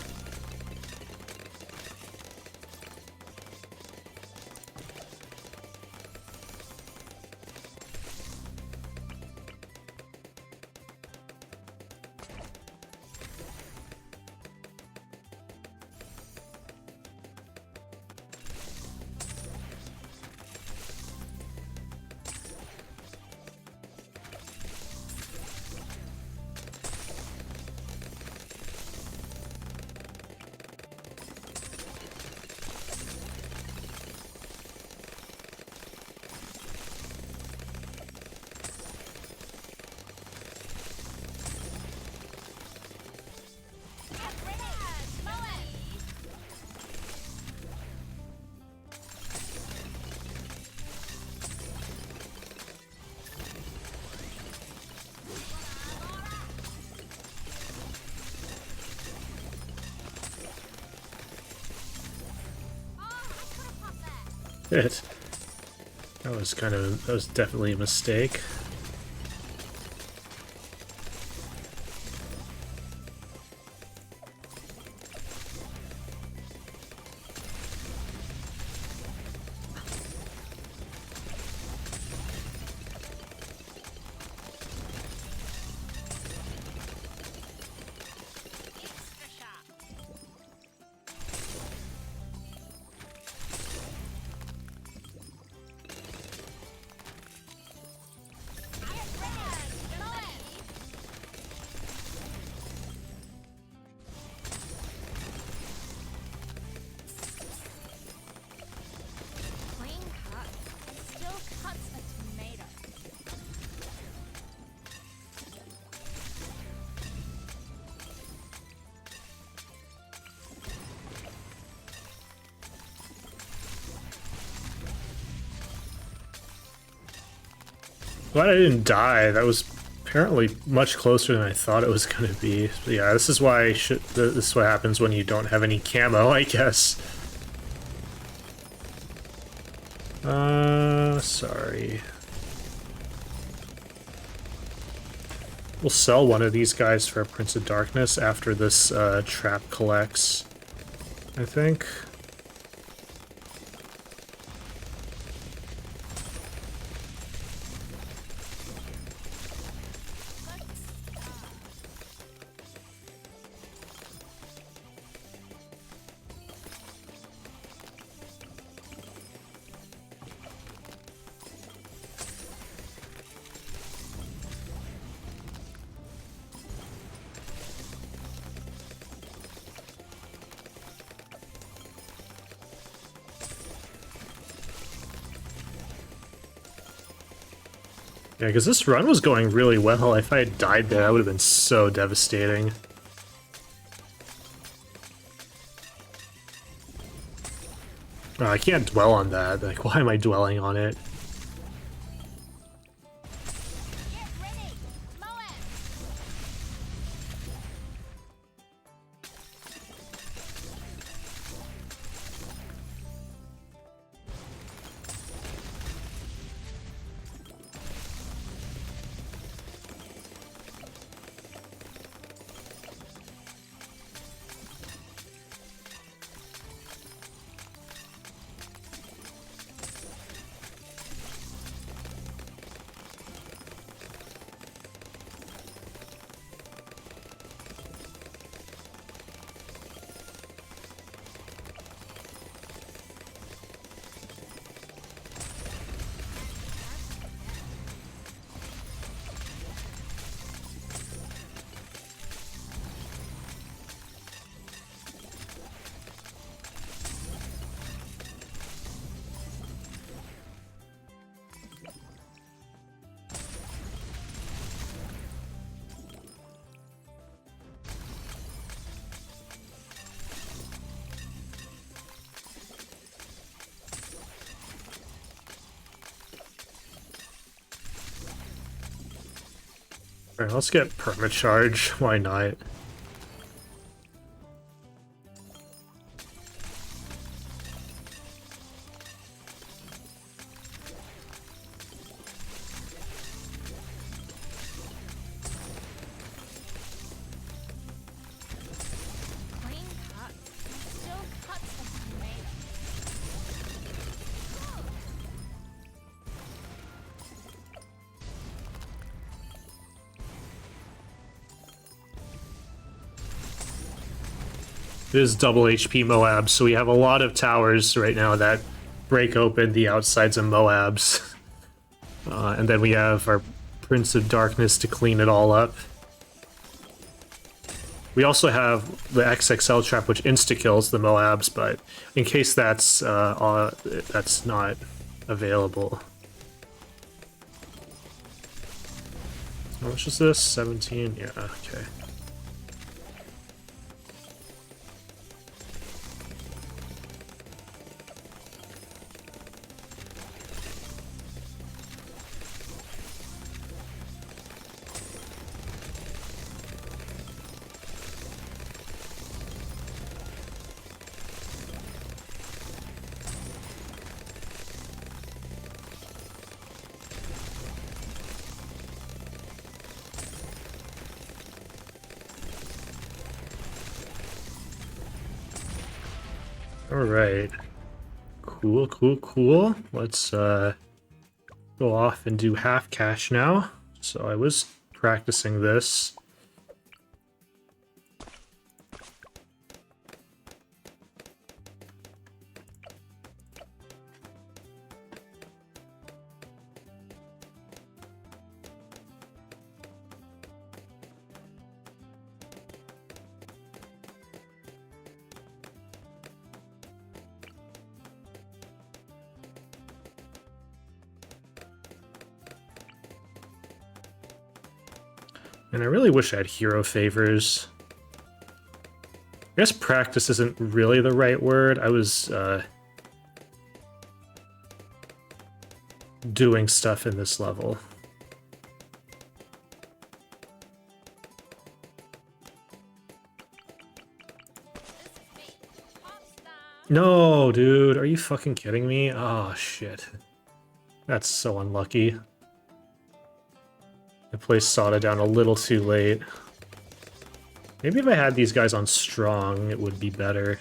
It. That was definitely a mistake. Glad I didn't die. That was apparently much closer than I thought it was gonna be. But yeah, this is why this is what happens when you don't have any camo, I guess. Sorry. We'll sell one of these guys for a Prince of Darkness after this trap collects, I think. Yeah, because this run was going really well. If I had died there, that would have been so devastating. Oh, I can't dwell on that. Like, why am I dwelling on it? Get ready! MOABs! Alright, let's get permacharge. Why not? Clean cuts and still cuts a tomato. It is double HP MOABs, so we have a lot of towers right now that break open the outsides of MOABs. And then we have our Prince of Darkness to clean it all up. We also have the XXL trap, which insta-kills the MOABs, but in case that's not available. How much is this? 17? Yeah, okay. Alright. Cool, cool, cool. Let's go off and do half cash now. So I was practicing this. And I really wish I had hero favors. I guess practice isn't really the right word. I was doing stuff in this level. No, dude, are you fucking kidding me? Oh, shit. That's so unlucky. I placed Sada down a little too late. Maybe if I had these guys on strong, it would be better.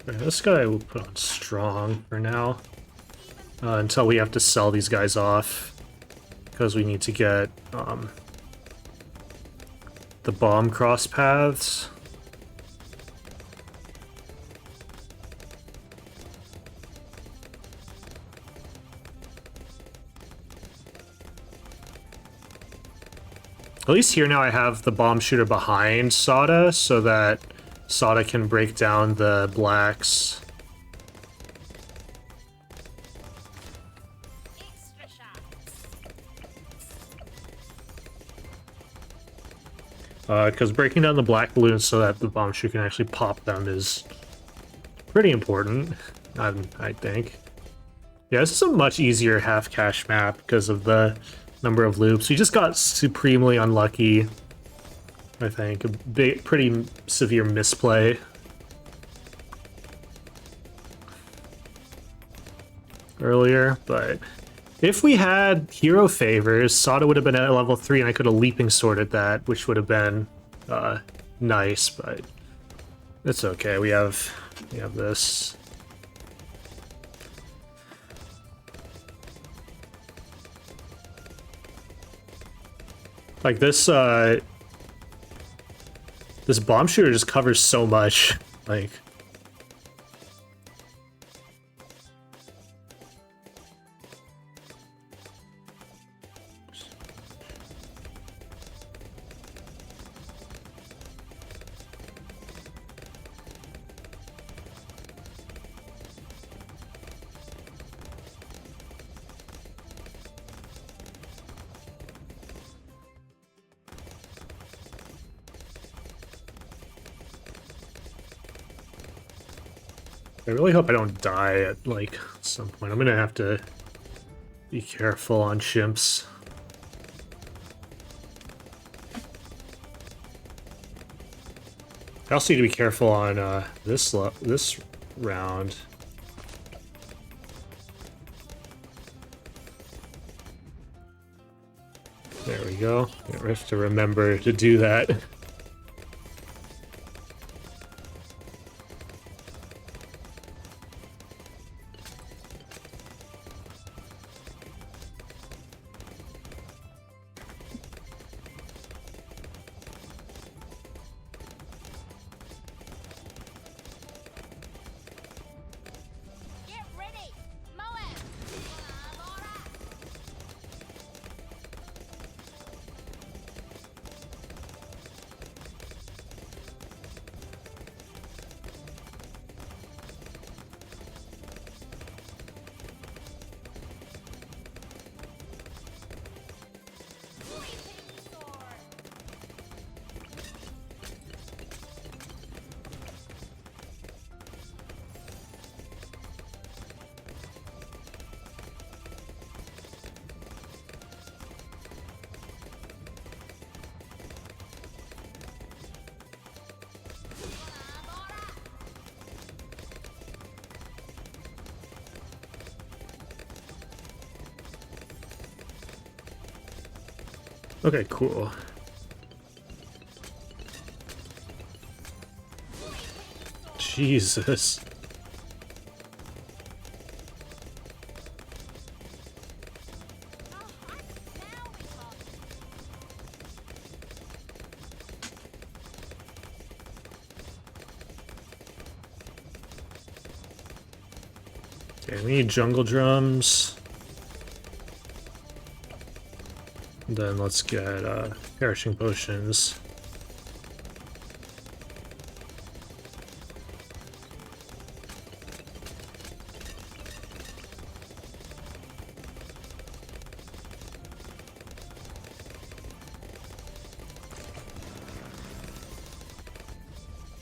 Okay, this guy will put on strong for now. Until we have to sell these guys off. Because we need to get the bomb cross paths. At least here now I have the bomb shooter behind Sada, so that Sada can break down the blacks. Because breaking down the black balloons so that the bomb shooter can actually pop them is pretty important, I think. Yeah, this is a much easier half-cash map because of the number of loops. We just got supremely unlucky, I think. A pretty severe misplay earlier, but if we had hero favors, Sada would have been at level 3 and I could have leaping sworded that, which would have been nice, but it's okay. We have this. Like this this bomb shooter just covers so much. Like I really hope I don't die at, like, some point. I'm gonna have to be careful on Chimps. I also need to be careful on this round. There we go. I have to remember to do that. Get ready, MOABs. Okay, cool. Jesus. Okay, we need jungle drums. And then let's get perishing potions.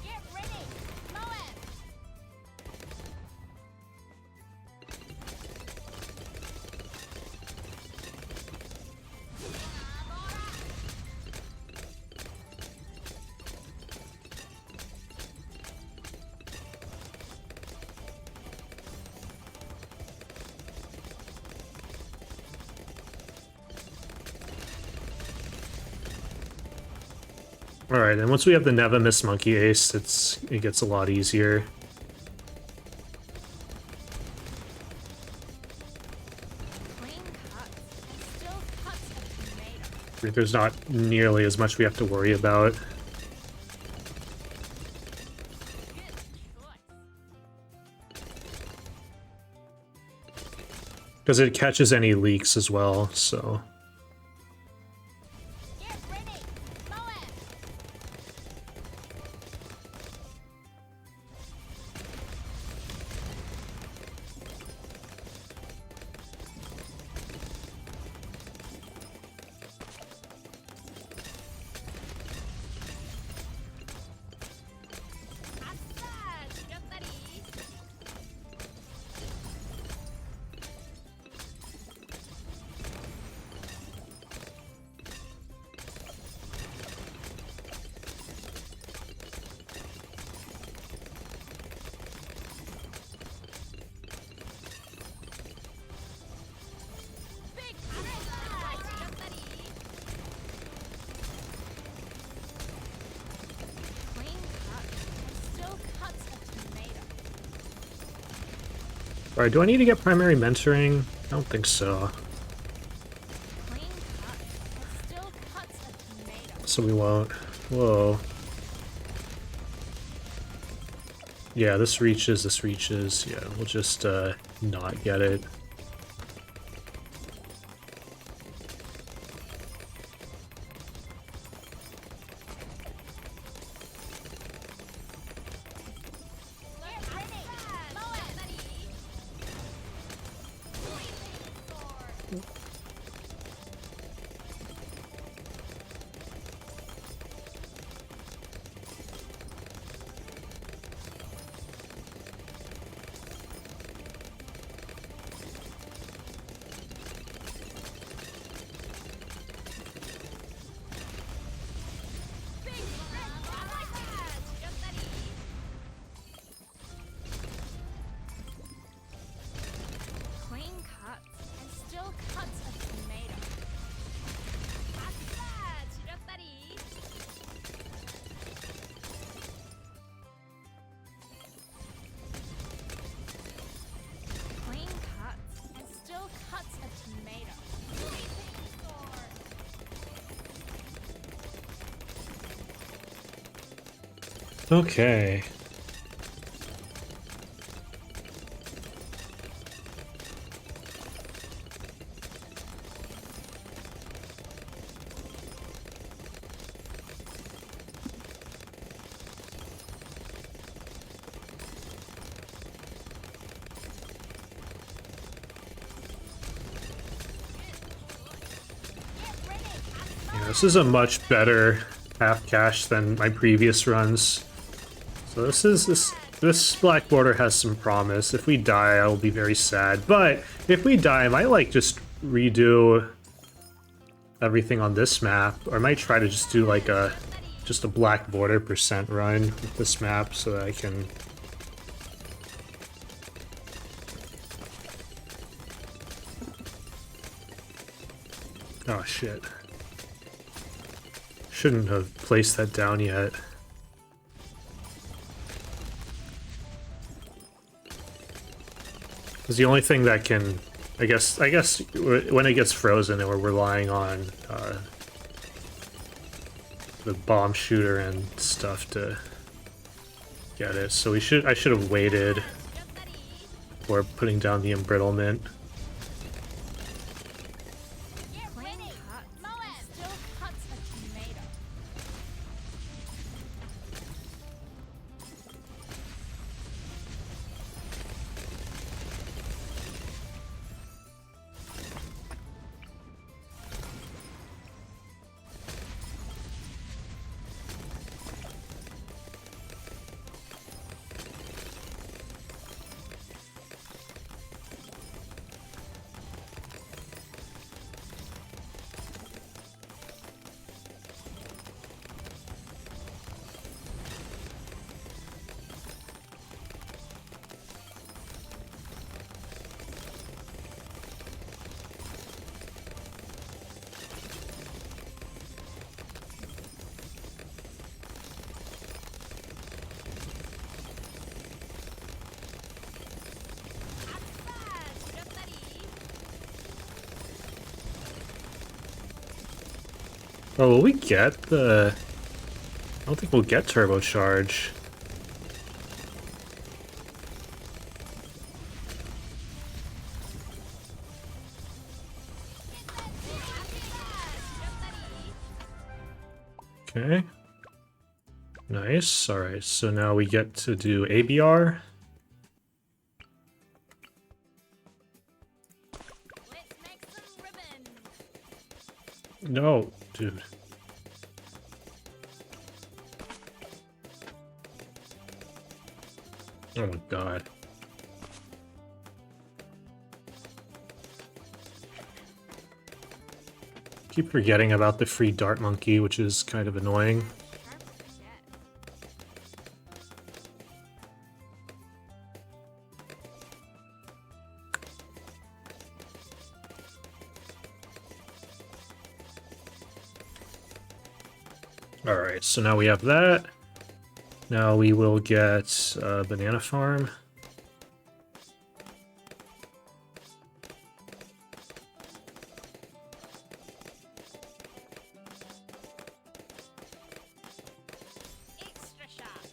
Get ready, MOABs! Alright, and once we have the Never Miss Monkey Ace, it gets a lot easier. Clean cuts and still cuts a tomato. There's not nearly as much we have to worry about. Good choice. Because it catches any leaks as well, so... Get ready, MOABs! 아싸, 지렸다리. 빅 아싸, 지렸다리. Clean cut and still cuts a tomato. Alright, do I need to get primary mentoring? I don't think so. Clean cut and still cuts a tomato. So we won't. Whoa. Yeah, this reaches, this reaches. Yeah, we'll just not get it. Get ready, MOABs! Clean cuts and still cuts a tomato. 아싸, 지렸다리. Clean cuts and still cuts a tomato. Okay. Yeah, this is a much better half cache than my previous runs. So this black border has some promise. If we die, I will be very sad. But if we die, I might like just redo everything on this map, or I might try to just do like just a black border % run with this map so that I can. Oh shit. Shouldn't have placed that down yet. Because the only thing that can, I guess when it gets frozen and we're relying on the bomb shooter and stuff to get it. So I should have waited. for putting down the embrittlement. Clean cuts and still cuts a tomato. Oh, will we get the... I don't think we'll get turbocharge. Okay. Nice. Alright, so now we get to do ABR. Let's make some ribbon. No, dude. Oh my god. Keep forgetting about the free dart monkey, which is kind of annoying. Alright, so now we have that. Now we will get Banana Farm. Extra sharp.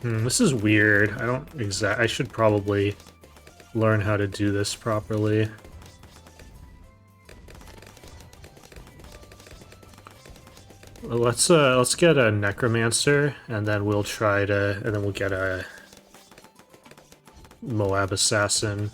This is weird. I should probably learn how to do this properly. Well, let's get a Necromancer, and then we'll get a Moab Assassin.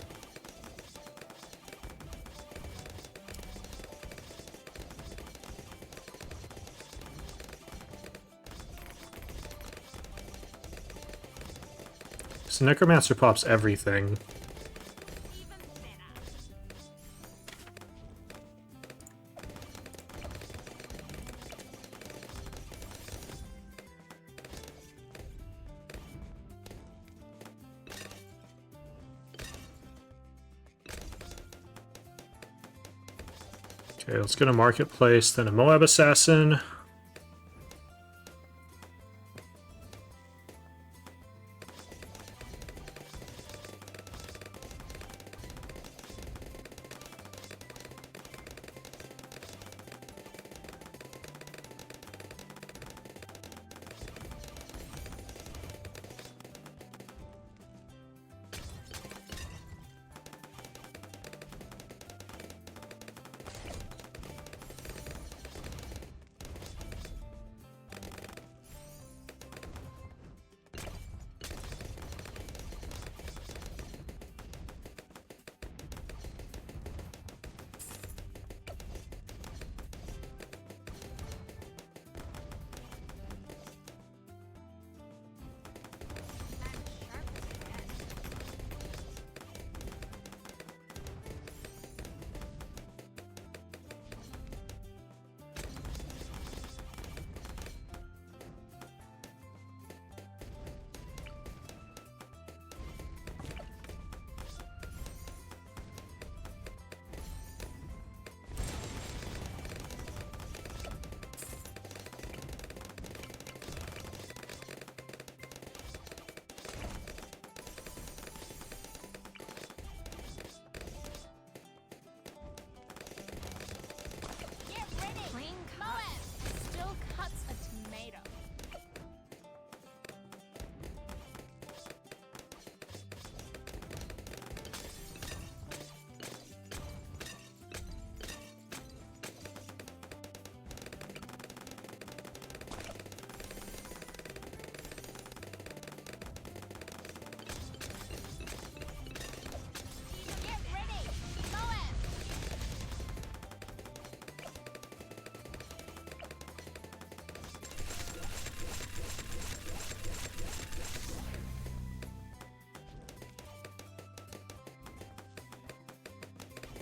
So Necromancer pops everything. Okay, let's get a Marketplace, then a Moab Assassin.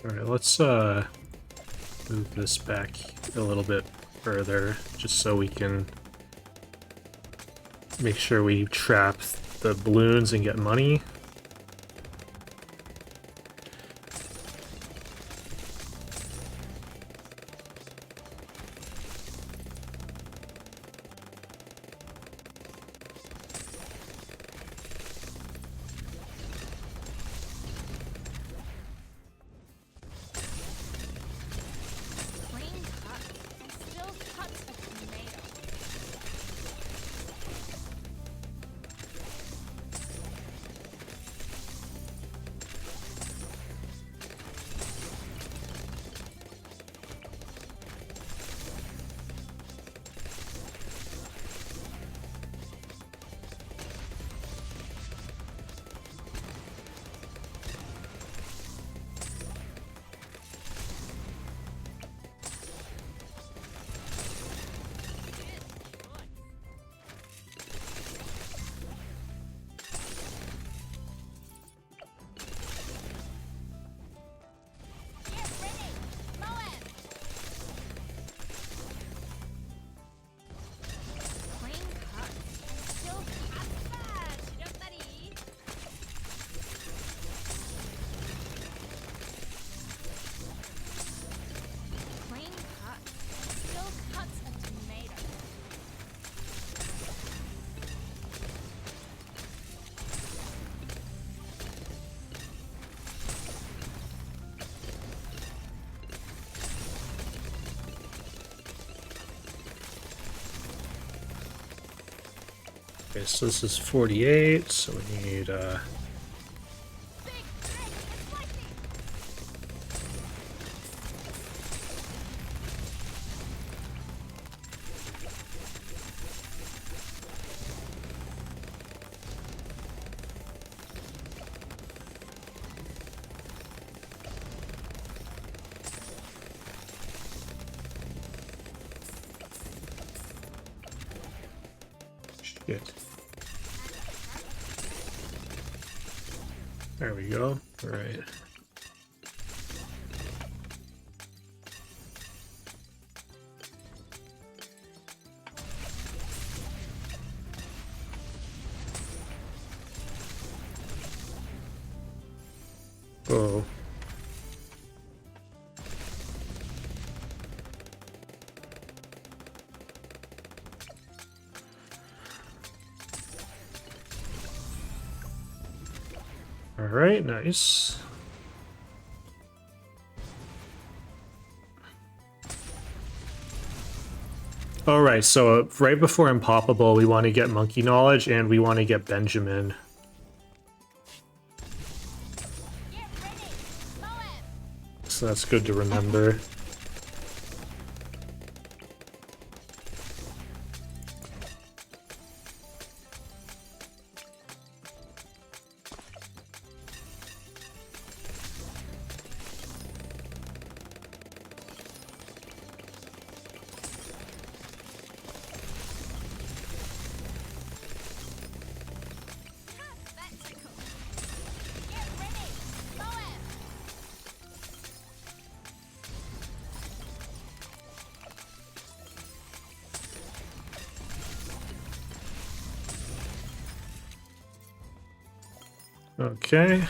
Alright, let's move this back a little bit further, just so we can make sure we trap the balloons and get money. Clean cuts and still cuts a tomato. Get ready, Moab. Clean cuts and still cuts bad. 지렸다리. Clean cuts and still cuts a tomato. Okay, so this is 48, so we need, Big, big, and spicy. shit. There we go. All right. Oh. All right, nice. All right, so right before Impoppable, we want to get Monkey Knowledge and we want to get Benjamin. Get ready, Moab. So that's good to remember. That tickles. Get ready, Moab. Okay.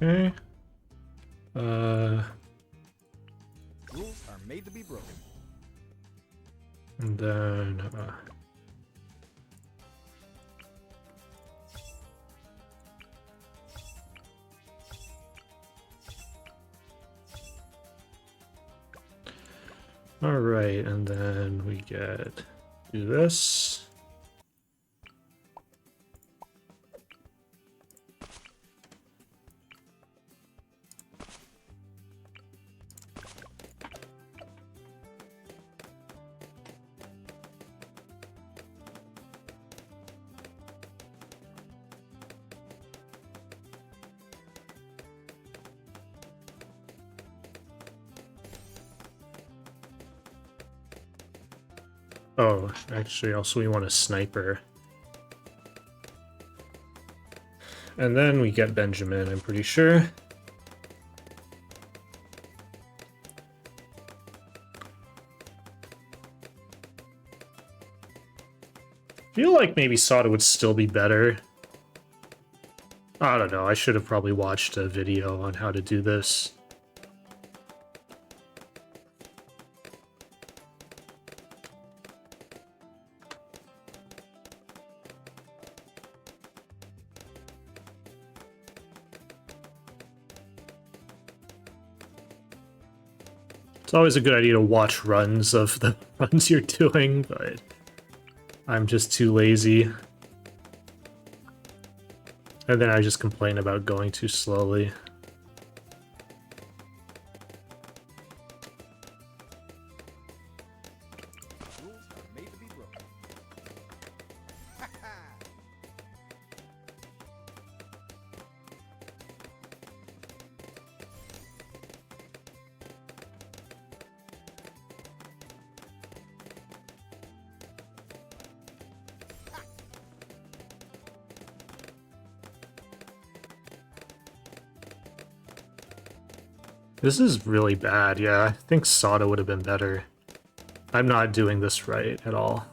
Okay. Rules are made to be broken. And then all right, and then we do this. Oh, actually, also we want a sniper. And then we get Benjamin, I'm pretty sure. I feel like maybe Sada would still be better. I don't know, I should have probably watched a video on how to do this. It's always a good idea to watch runs of the runs you're doing, but I'm just too lazy. And then I just complain about going too slowly. Rules are made to be broken. This is really bad, yeah. I think Sada would have been better. I'm not doing this right at all.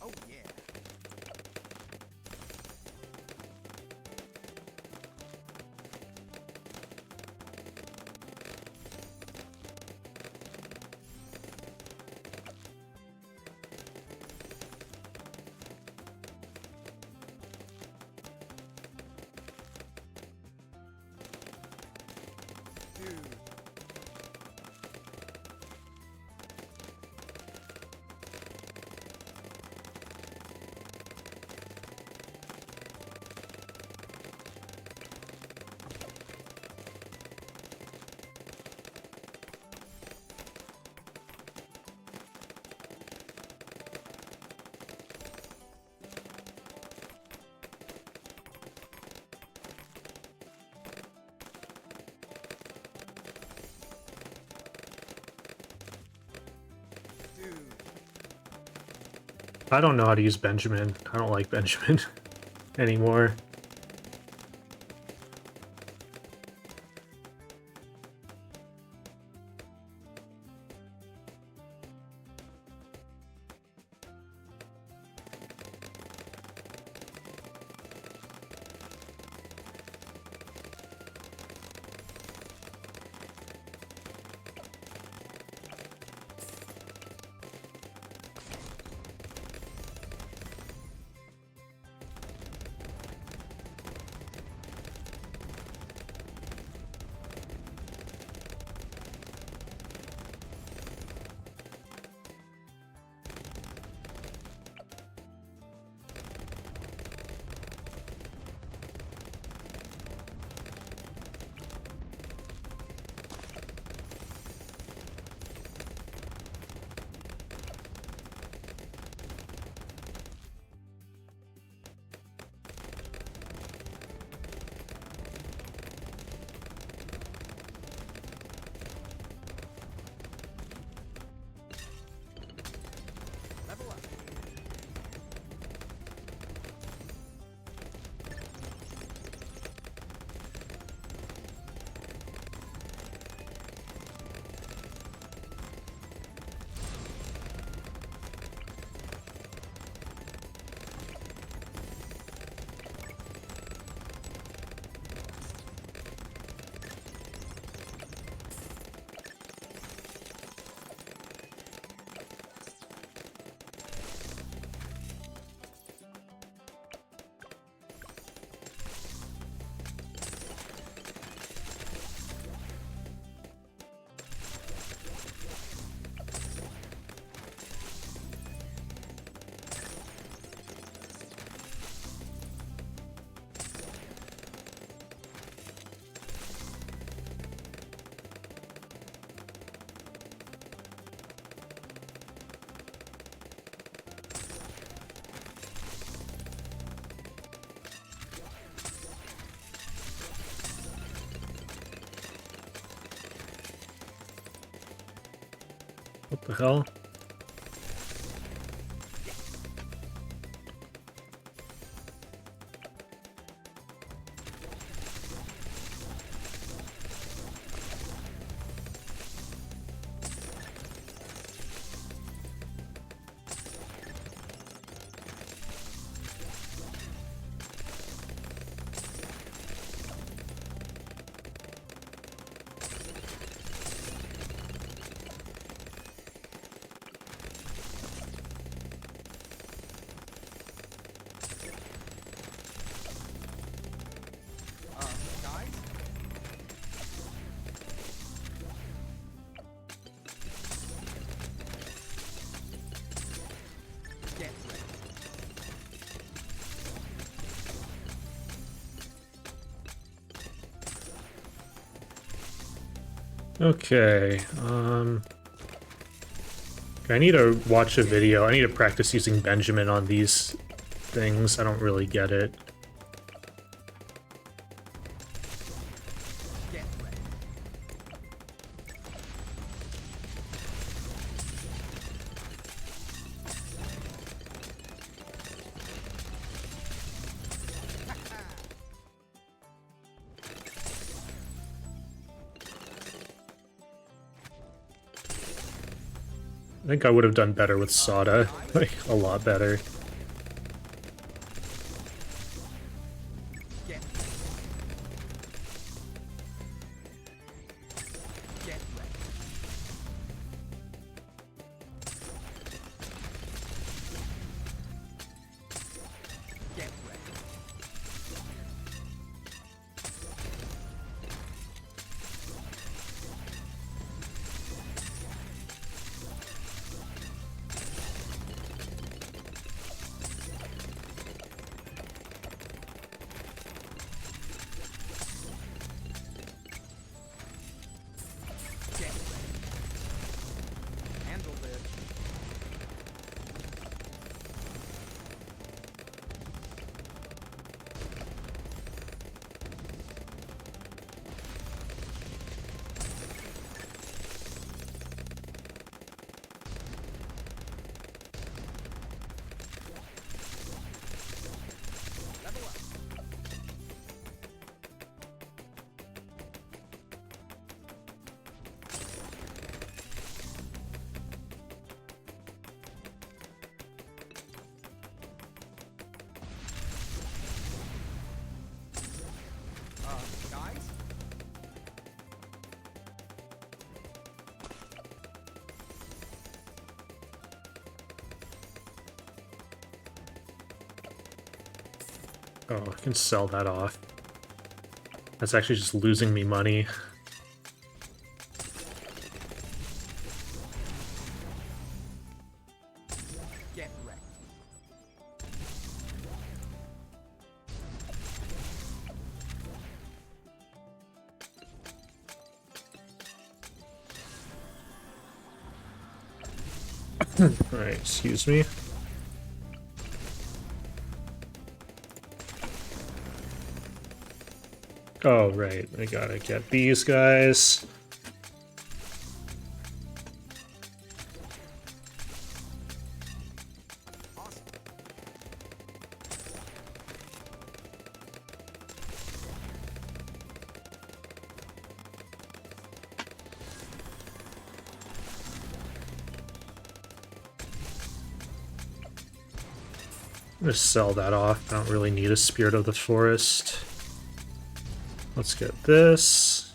Oh yeah. Dude. Dude. I don't know how to use Benjamin. I don't like Benjamin anymore. What the hell? Guys? Get ready. Okay, I need to watch a video. I need to practice using Benjamin on these things. I don't really get it. Get ready. I think I would have done better with Sada. Like, a lot better. Get ready. Get ready. Get ready. Get ready. Handle this. Level up. Guys? Oh, I can sell that off. That's actually just losing me money. Get ready. Alright, excuse me. Oh, right, I gotta get these guys. Awesome. I'm gonna sell that off. I don't really need a Spirit of the Forest. Let's get this.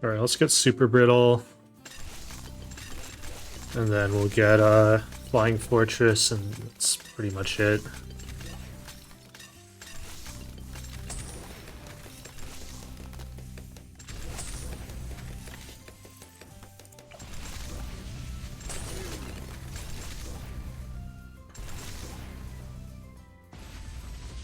Alright, let's get Super Brittle. And then we'll get Flying Fortress, and that's pretty much it.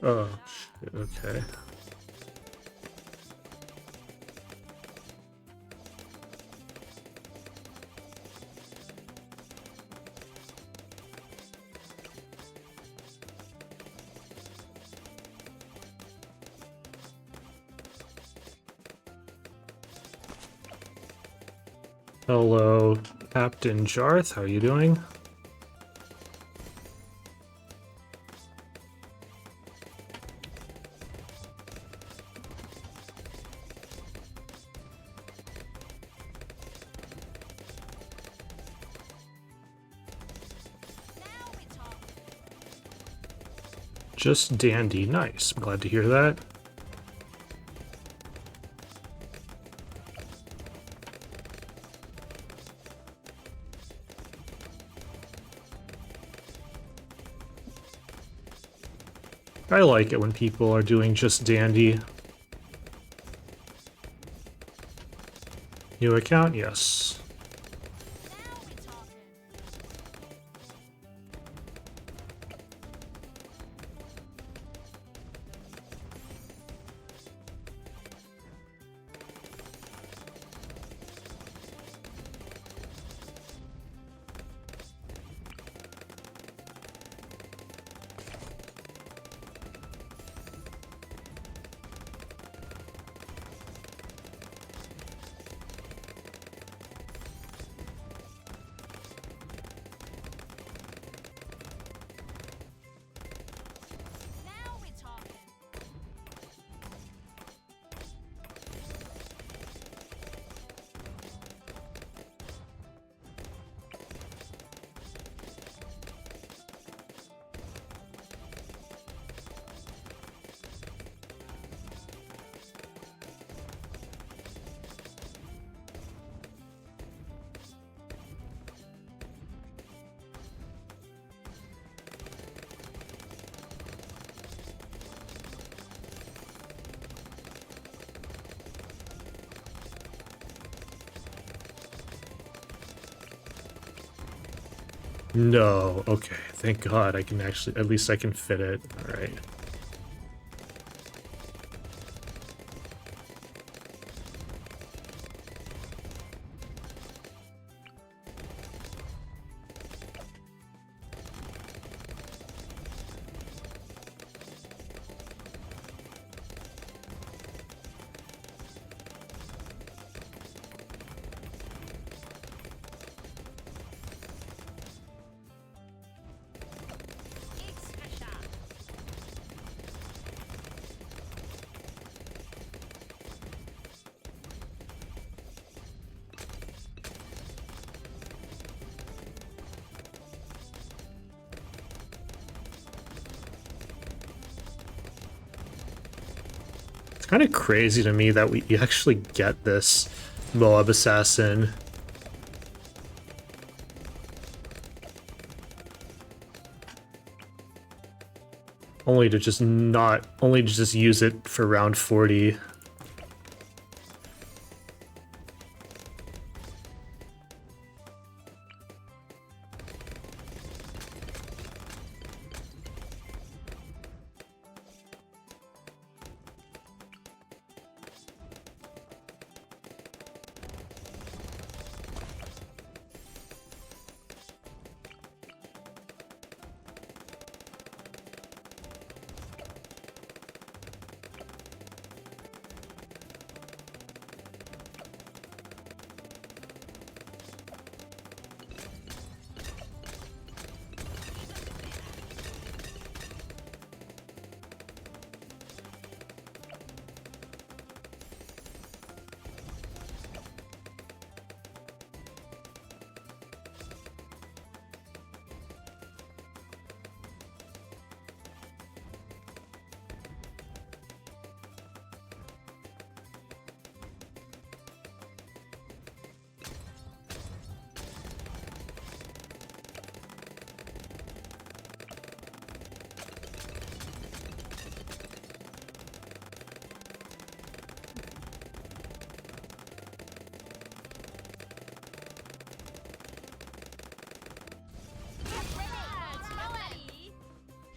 Oh, shit, okay. Hello, Captain Jarth. How are you doing? Now we talk. Just dandy. Nice. I'm glad to hear that. I like it when people are doing just dandy. New account? Yes. Now we talking. Now we talking. No. Okay. Thank God I can actually, at least I can fit it. All right. Extra shot. It's kind of crazy to me that we actually get this Moab Assassin. Only to just not, only to just use it for round 40.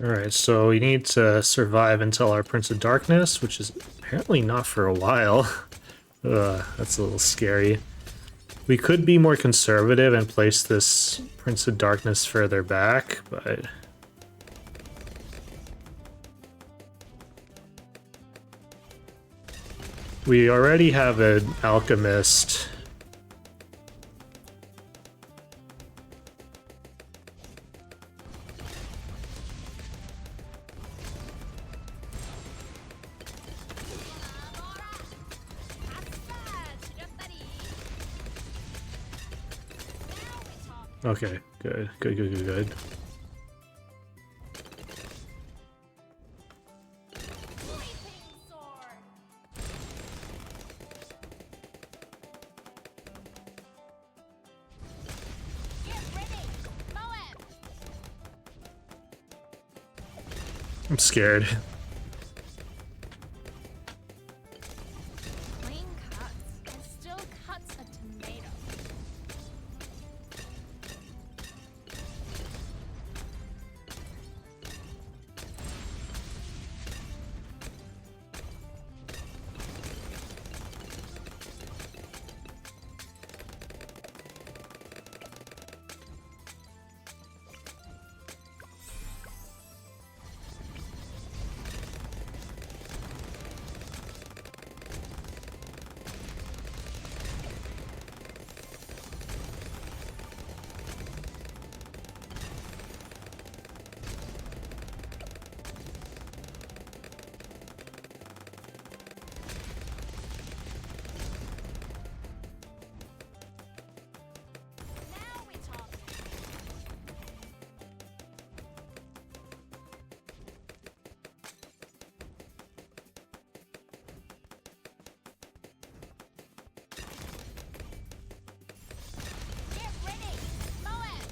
Alright, so we need to survive until our Prince of Darkness, which is apparently not for a while. Ugh, that's a little scary. We could be more conservative and place this Prince of Darkness further back, but... we already have an Alchemist. Okay, good, good, good, good, good. I'm scared. Clean cuts and still cuts a tomato. Now we talk. Get ready, Moab.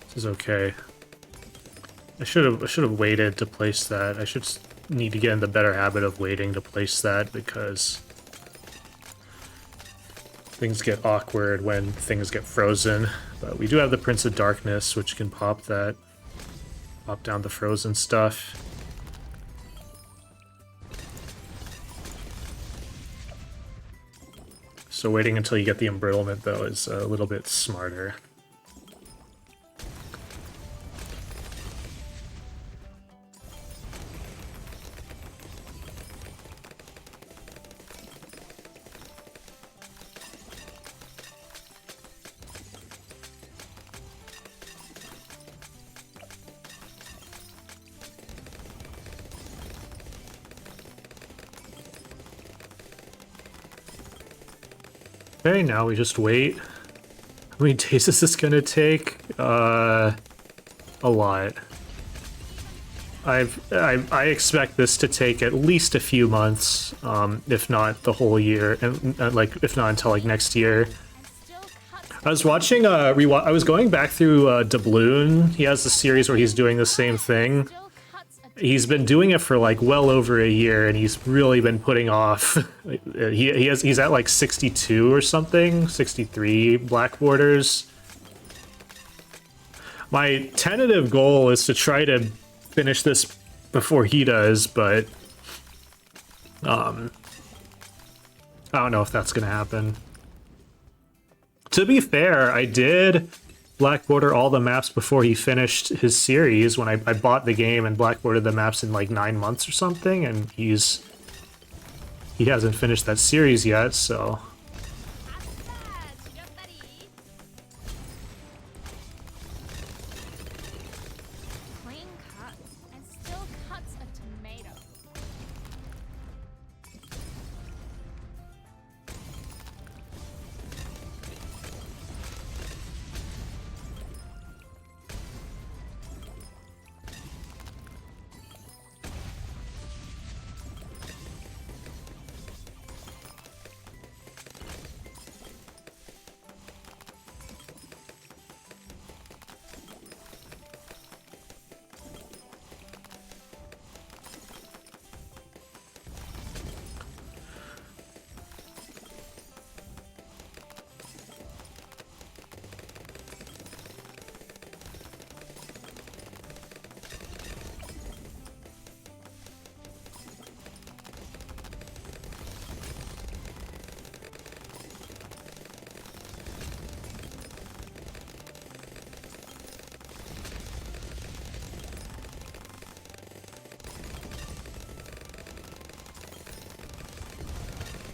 This is okay. I should have waited to place that. I should need to get in the better habit of waiting to place that because things get awkward when things get frozen. But we do have the Prince of Darkness, which can pop that. Pop down the frozen stuff. So waiting until you get the embrittlement, though, is a little bit smarter. Okay, now we just wait. How many days is this gonna take? A lot. I expect this to take at least a few months, if not the whole year, and like if not until like next year. Still cuts. I was watching I was going back through Doubloon. He has a series where he's doing the same thing. Still cuts a He's been doing it for like well over a year, and he's really been putting off. He's at like 62 or something, 63 black borders. My tentative goal is to try to finish this before he does, but I don't know if that's gonna happen. To be fair, I did black border all the maps before he finished his series when I bought the game and black bordered the maps in like 9 months or something, and he hasn't finished that series yet, so clean cuts and still cuts a tomato.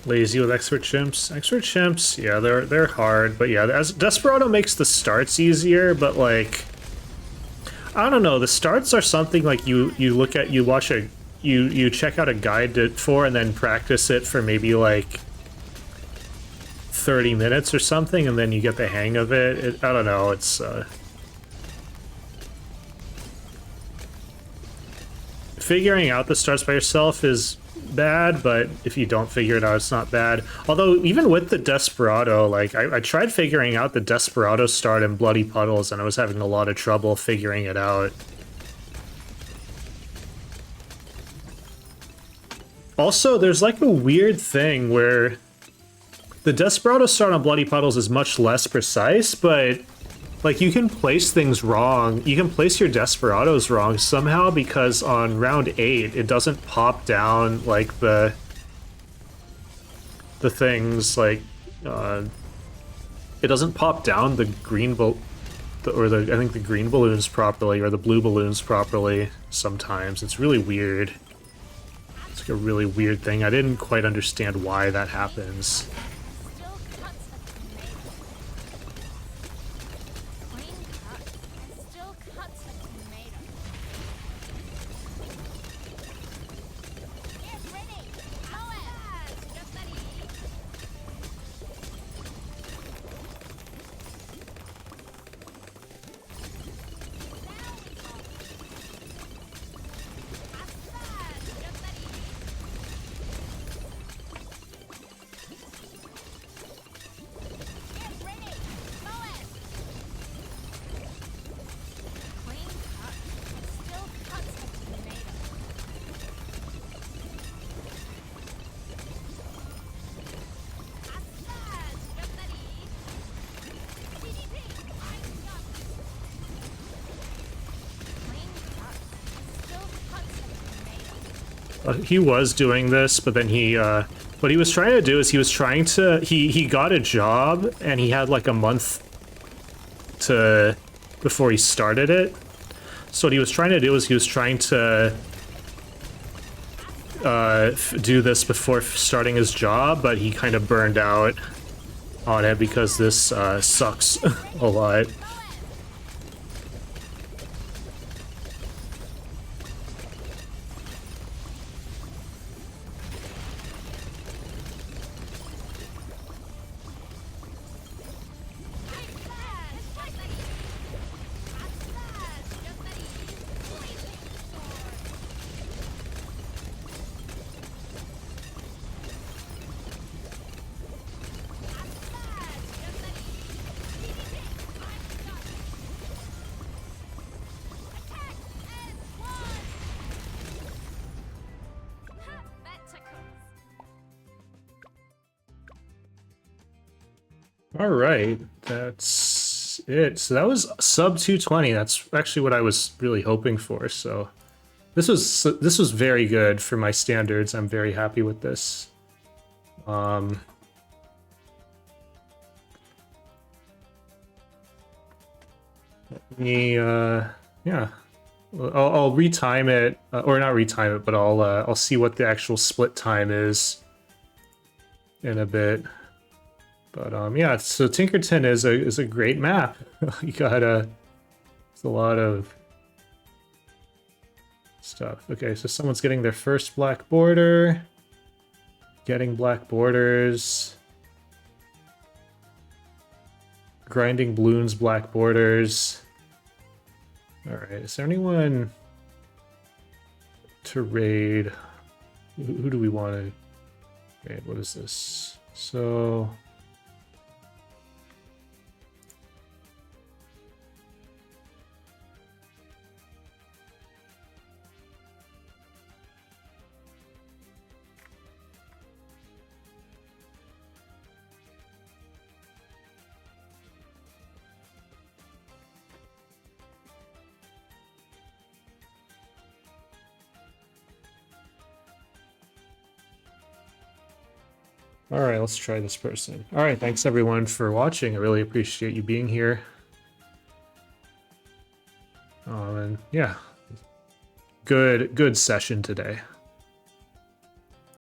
Lazy with expert chimps. Expert chimps, yeah, they're hard, but yeah, as Desperado makes the starts easier, but like I don't know, the starts are something like you look at, you watch a you check out a guide for and then practice it for maybe like 30 minutes or something, and then you get the hang of it. I don't know, it's figuring out the starts by yourself is bad, but if you don't figure it out, it's not bad. Although, even with the Desperado, like, I tried figuring out the Desperado start in Bloody Puddles, and I was having a lot of trouble figuring it out. Also, there's like a weird thing where the Desperado start on Bloody Puddles is much less precise, but like, you can place things wrong. You can place your Desperados wrong somehow, because on round 8, it doesn't pop down, like, the things, like, it doesn't pop down the green I think the green balloons properly, or the blue balloons properly sometimes. It's really weird. It's like a really weird thing. I didn't quite understand why that happens. He was doing this, but then he, what he was trying to do is he got a job, and he had like a month before he started it. So what he was trying to do is he was trying to do this before starting his job, but he kind of burned out on it because this sucks a lot. All right, that's it. So that was sub 220. That's actually what I was really hoping for. So this was very good for my standards. I'm very happy with this. Let me yeah, I'll retime it, or not retime it, but I'll see what the actual split time is in a bit. But yeah, so Tinkerton is a great map. You got it's a lot of stuff. Okay, so someone's getting their first black border, getting black borders, grinding balloons, black borders. All right, is there anyone to raid? Who do we want to raid? What is this? So all right, let's try this person. All right, thanks everyone for watching. I really appreciate you being here. And yeah, good session today.